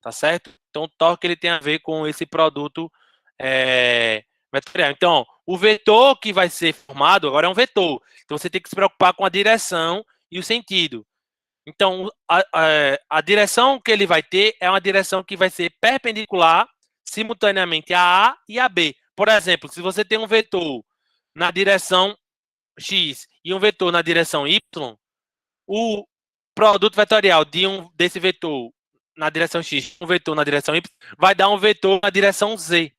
tá certo? Então, o torque ele tem a ver com esse produto vetorial. Então, o vetor que vai ser formado agora é um vetor. Então, você tem que se preocupar com a direção e o sentido. Então, a direção que ele vai ter é uma direção que vai ser perpendicular simultaneamente a A e a B. Por exemplo, se você tem um vetor na direção X e um vetor na direção Y, o produto vetorial desse vetor na direção X, um vetor na direção Y, vai dar um vetor na direção Z.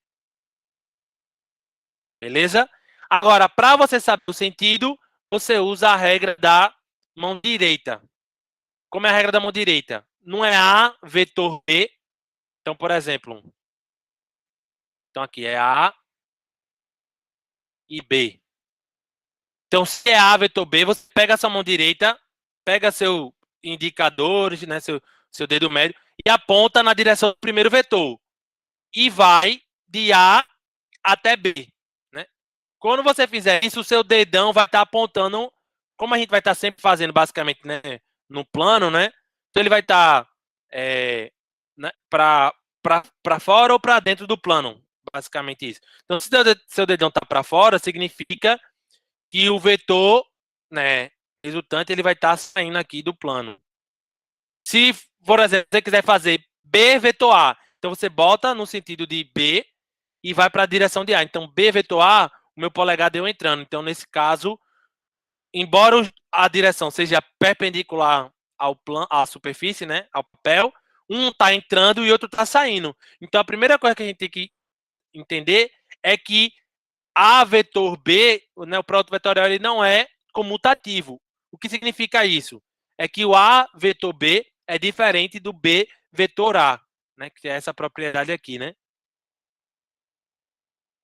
Beleza? Agora, para você saber o sentido, você usa a regra da mão direita. Como é a regra da mão direita? Não é A vetor B, Então, por exemplo, então aqui é A e B. Então, se é A, vetor B, você pega a sua mão direita, pega seu indicadores, né, seu dedo médio, e aponta na direção do primeiro vetor. E vai de A até B. Né? Quando você fizer isso, o seu dedão vai estar apontando, como a gente vai estar sempre fazendo, basicamente, né, no plano, né? Então, ele vai estar né, para fora ou para dentro do plano, basicamente isso. Então, se seu dedão está para fora, significa que o vetor, né, resultante, ele vai estar saindo aqui do plano. Se, por exemplo, você quiser fazer B vetor A, então você bota no sentido de B e vai para a direção de A. Então, B vetor A, o meu polegar deu entrando. Então, nesse caso, embora a direção seja perpendicular ao plano, à superfície, né, ao papel, um está entrando e outro está saindo. Então, a primeira coisa que a gente tem que entender é que A vetor B, né, o produto vetorial, ele não é comutativo. O que significa isso? É que o A vetor B é diferente do B vetor A, né, que é essa propriedade aqui, né?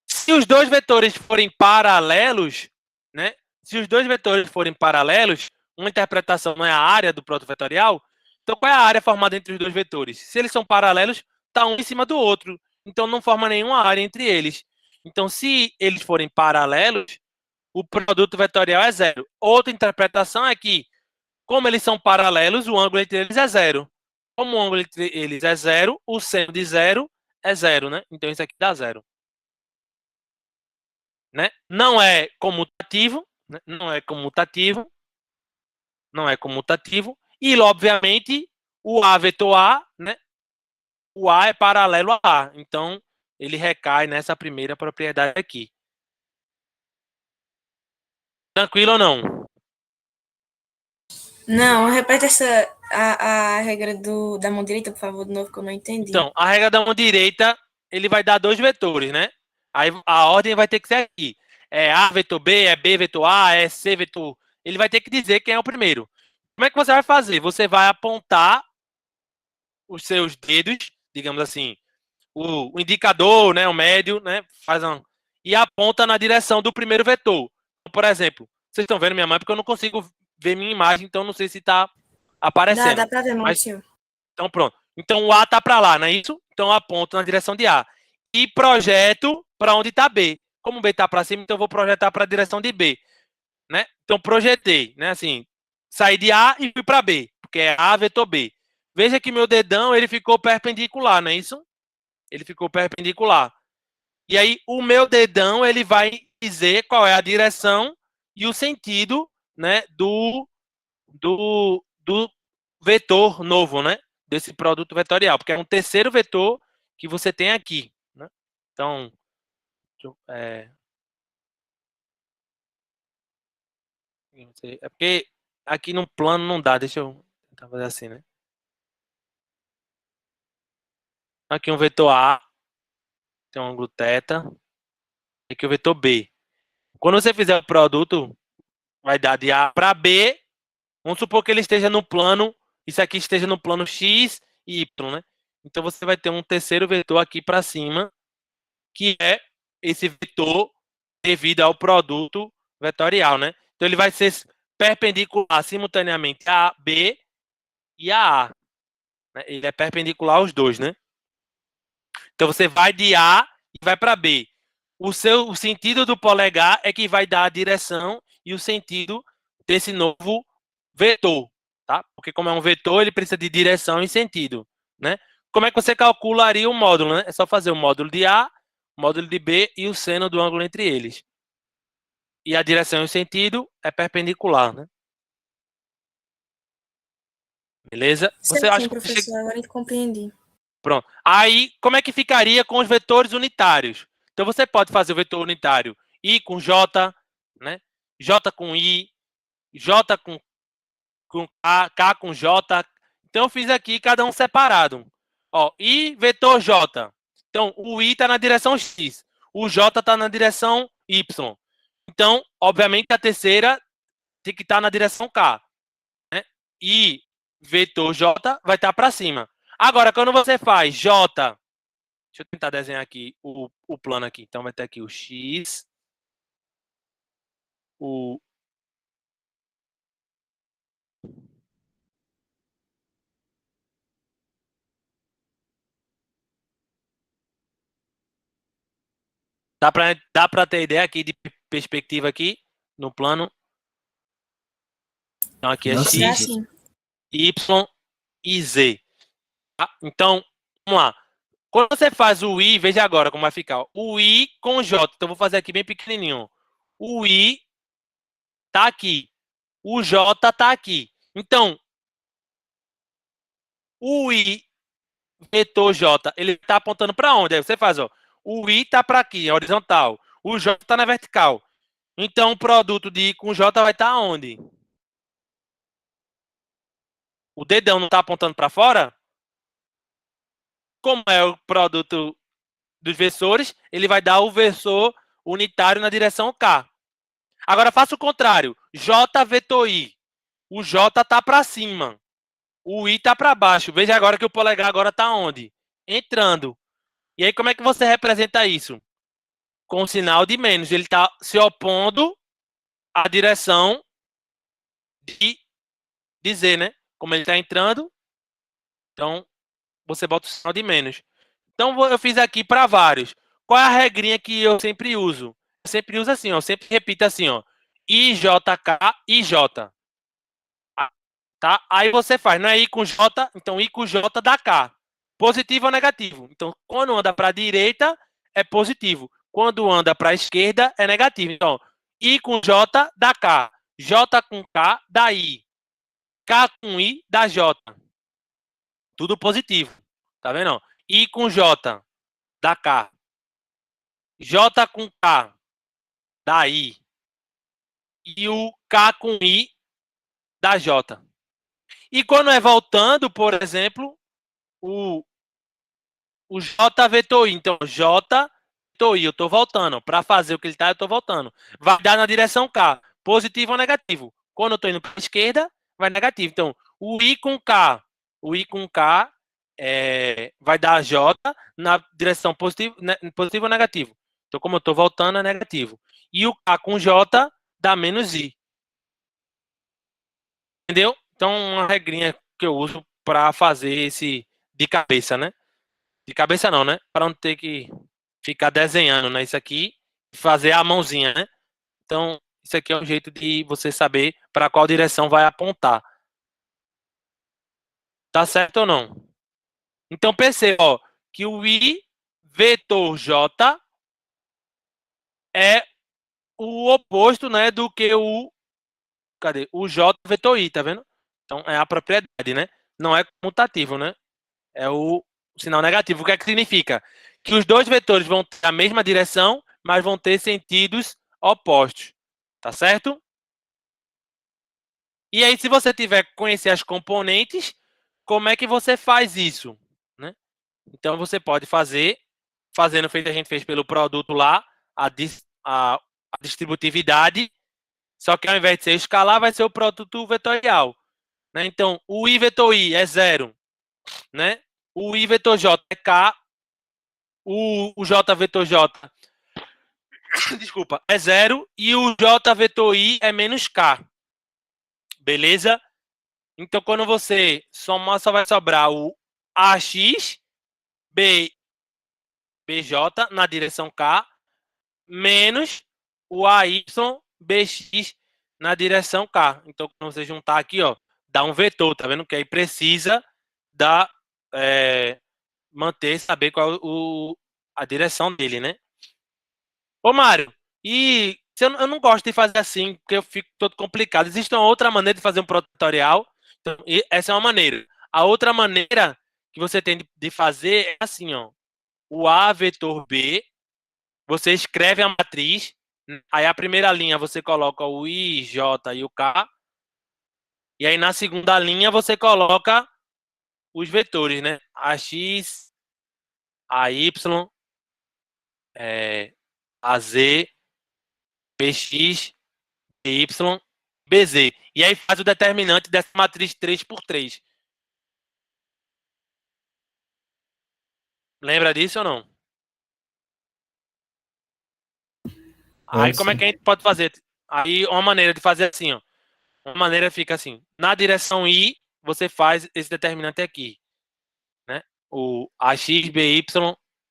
Se os dois vetores forem paralelos, né? Se os dois vetores forem paralelos, uma interpretação não é a área do produto vetorial, então qual é a área formada entre os dois vetores? Se eles são paralelos, está um em cima do outro, então não forma nenhuma área entre eles. Então, se eles forem paralelos, o produto vetorial é zero. Outra interpretação é que, como eles são paralelos, o ângulo entre eles é zero. Como o ângulo entre eles é zero, o seno de zero é zero, né? Então, isso aqui dá zero. Né? Não é comutativo, né? Não é comutativo, não é comutativo. E, obviamente, o A vetor A, né? O A é paralelo a A. Então, ele recai nessa primeira propriedade aqui. Tranquilo ou não? Não, repete a regra da mão direita, por favor, de novo, que eu não entendi. Então, a regra da mão direita, ele vai dar dois vetores, né? Aí a ordem vai ter que ser aqui. É A vetor B, é B vetor A, é C vetor... Ele vai ter que dizer quem é o primeiro. Como é que você vai fazer? Você vai apontar os seus dedos, digamos assim, o indicador, né, o médio, né, e aponta na direção do primeiro vetor. Por exemplo, vocês estão vendo minha mão porque eu não consigo ver minha imagem, então não sei se está aparecendo. Dá para ver, Maurício. Então pronto. Então o A está para lá, não é isso? Então eu aponto na direção de A. E projeto para onde está B. Como B está para cima, então eu vou projetar para a direção de B. Né? Então projetei, né? Assim, saí de A e fui para B, porque é A vetor B. Veja que meu dedão ele ficou perpendicular, não é isso? Ele ficou perpendicular. E aí o meu dedão ele vai dizer qual é a direção e o sentido, né, do vetor novo, né? Desse produto vetorial, porque é um terceiro vetor que você tem aqui. Né? Então, é porque aqui no plano não dá, deixa eu tentar fazer assim, né? Aqui um vetor A, tem um ângulo θ, aqui o vetor B. Quando você fizer o produto, vai dar de A para B, vamos supor que ele esteja no plano, isso aqui esteja no plano X e Y, né? Então você vai ter um terceiro vetor aqui para cima, que é esse vetor devido ao produto vetorial, né? Então ele vai ser perpendicular simultaneamente a B e a A. Né? Ele é perpendicular aos dois, né? Então você vai de A e vai para B. O sentido do polegar é que vai dar a direção e o sentido desse novo vetor, tá? Porque como é um vetor, ele precisa de direção e sentido, né? Como é que você calcularia o módulo, né? É só fazer o módulo de A, o módulo de B e o seno do ângulo entre eles. E a direção e o sentido é perpendicular, né? Beleza? Você acha que professor, agora eu compreendi. Pronto. Aí, como é que ficaria com os vetores unitários? Então, você pode fazer o vetor unitário I com J, né? J com I, J com K, K com J. Então, eu fiz aqui cada um separado. Ó, I vetor J. Então, o I está na direção X. O J está na direção Y. Então, obviamente, a terceira tem que estar na direção K. Né? I vetor J vai estar para cima. Agora, quando você faz J, deixa eu tentar desenhar aqui o plano aqui. Então, vai ter aqui o X, o... Dá pra ter ideia aqui de perspectiva aqui no plano? Então, aqui é Dá X, sim. Y e Z. Tá? Então, vamos lá. Quando você faz o I, veja agora como vai ficar. O I com J. Então, eu vou fazer aqui bem pequenininho. O I tá aqui. O J tá aqui. Então, o I vetor J, ele tá apontando para onde? Aí você faz, ó. O I tá para aqui, é horizontal. O J tá na vertical. Então, o produto de I com J vai estar onde? O dedão não tá apontando para fora? Como é o produto dos versores, ele vai dar o versor unitário na direção K. Agora, faça o contrário. J vetor I. O J tá para cima. O I tá para baixo. Veja agora que o polegar agora tá onde? Entrando. E aí, como é que você representa isso? Com o sinal de menos. Ele está se opondo à direção de Z, né? Como ele está entrando, então você bota o sinal de menos. Então, eu fiz aqui para vários. Qual é a regrinha que eu sempre uso? Eu sempre uso assim, ó. Eu sempre repito assim, ó. IJK, IJ. Tá? Aí você faz, não é I com J, então I com J dá K. Positivo ou negativo? Então, quando anda para a direita, é positivo. Quando anda para a esquerda, é negativo. Então, I com J dá K. J com K dá I. K com I dá J. Tudo positivo. Tá vendo? I com J dá K. J com K dá I. E o K com I dá J. E quando é voltando, por exemplo, o J vetor I. Então, J vetor I, eu estou voltando. Para fazer o que ele está, eu estou voltando. Vai dar na direção K, positivo ou negativo. Quando eu estou indo para a esquerda, vai negativo. Então, o I com K vai dar J na direção positivo ou negativo. Então, como eu estou voltando, é negativo. E o K com J dá menos I. Entendeu? Então, uma regrinha que eu uso para fazer esse de cabeça, né? De cabeça não, né? Para não ter que ficar desenhando, né? Isso aqui, fazer a mãozinha, né? Então, isso aqui é um jeito de você saber para qual direção vai apontar. Tá certo ou não? Então, perceba, ó, que o I vetor J é o oposto, né, do que o J vetor I, tá vendo? Então, é a propriedade, né? Não é comutativo, né? É o sinal negativo. O que é que significa? Que os dois vetores vão ter a mesma direção, mas vão ter sentidos opostos. Tá certo? E aí, se você tiver que conhecer as componentes, como é que você faz isso? Né? Então, você pode fazer, fazendo feito a gente fez pelo produto lá, a distributividade, só que ao invés de ser escalar, vai ser o produto vetorial. Né? Então, o I vetor I é 0. Né? O I vetor J é K. O J vetor J desculpa, é 0 e o J vetor I é menos K. Beleza? Então, quando você somar, só vai sobrar o AX BJ na direção K menos o AY BX na direção K. Então, quando você juntar aqui, ó, dá um vetor, tá vendo? Que aí precisa manter, saber qual a direção dele, né? Ô, Mário, e eu não gosto de fazer assim, porque eu fico todo complicado. Existe uma outra maneira de fazer um tutorial. Então, essa é uma maneira. A outra maneira que você tem de fazer é assim, ó. O A vetor B, você escreve a matriz, aí a primeira linha você coloca o I, J e o K, e aí na segunda linha você coloca os vetores, né? AX, AY, AZ, PX, PY, BZ. E aí faz o determinante dessa matriz 3 por 3. Lembra disso ou não? Aí como é que a gente pode fazer? Aí uma maneira de fazer assim, ó. Uma maneira fica assim. Na direção I, você faz esse determinante aqui, né? O AX, BY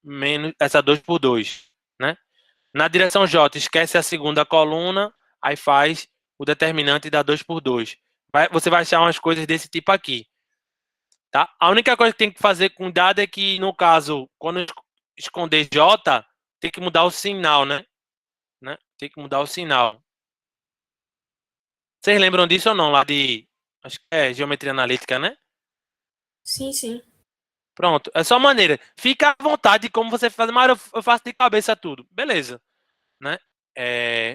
menos essa 2 por 2, né? Na direção J, esquece a segunda coluna, aí faz o determinante da 2 por 2. Você vai achar umas coisas desse tipo aqui, tá? A única coisa que tem que fazer com dado é que, no caso, quando esconder J, tem que mudar o sinal, né? Tem que mudar o sinal. Vocês lembram disso ou não? Lá de, acho que é geometria analítica, né? Sim, sim. Pronto, é só maneira. Fica à vontade como você faz, mas eu faço de cabeça tudo. Beleza, né?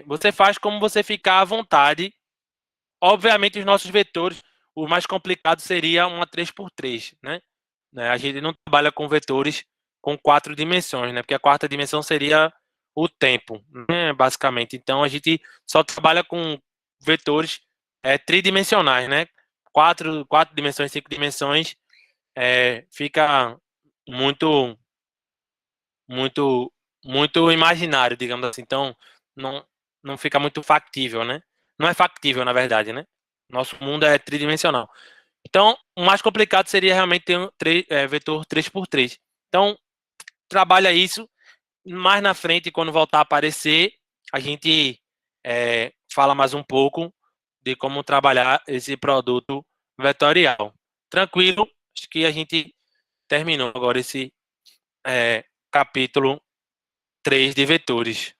Você faz como você ficar à vontade. Obviamente, os nossos vetores, o mais complicado seria uma 3x3, né? A gente não trabalha com vetores com 4 dimensões, né? Porque a quarta dimensão seria o tempo, né? Basicamente. Então, a gente só trabalha com vetores tridimensionais, né? Quatro dimensões, 5 dimensões, fica muito, muito, muito imaginário, digamos assim. Então, não, não fica muito factível, né? Não é factível, na verdade, né? Nosso mundo é tridimensional. Então, o mais complicado seria realmente ter um vetor 3x3. Então, trabalha isso. Mais na frente, quando voltar a aparecer, a gente fala mais um pouco de como trabalhar esse produto vetorial. Tranquilo? Acho que a gente terminou agora esse capítulo 3 de vetores.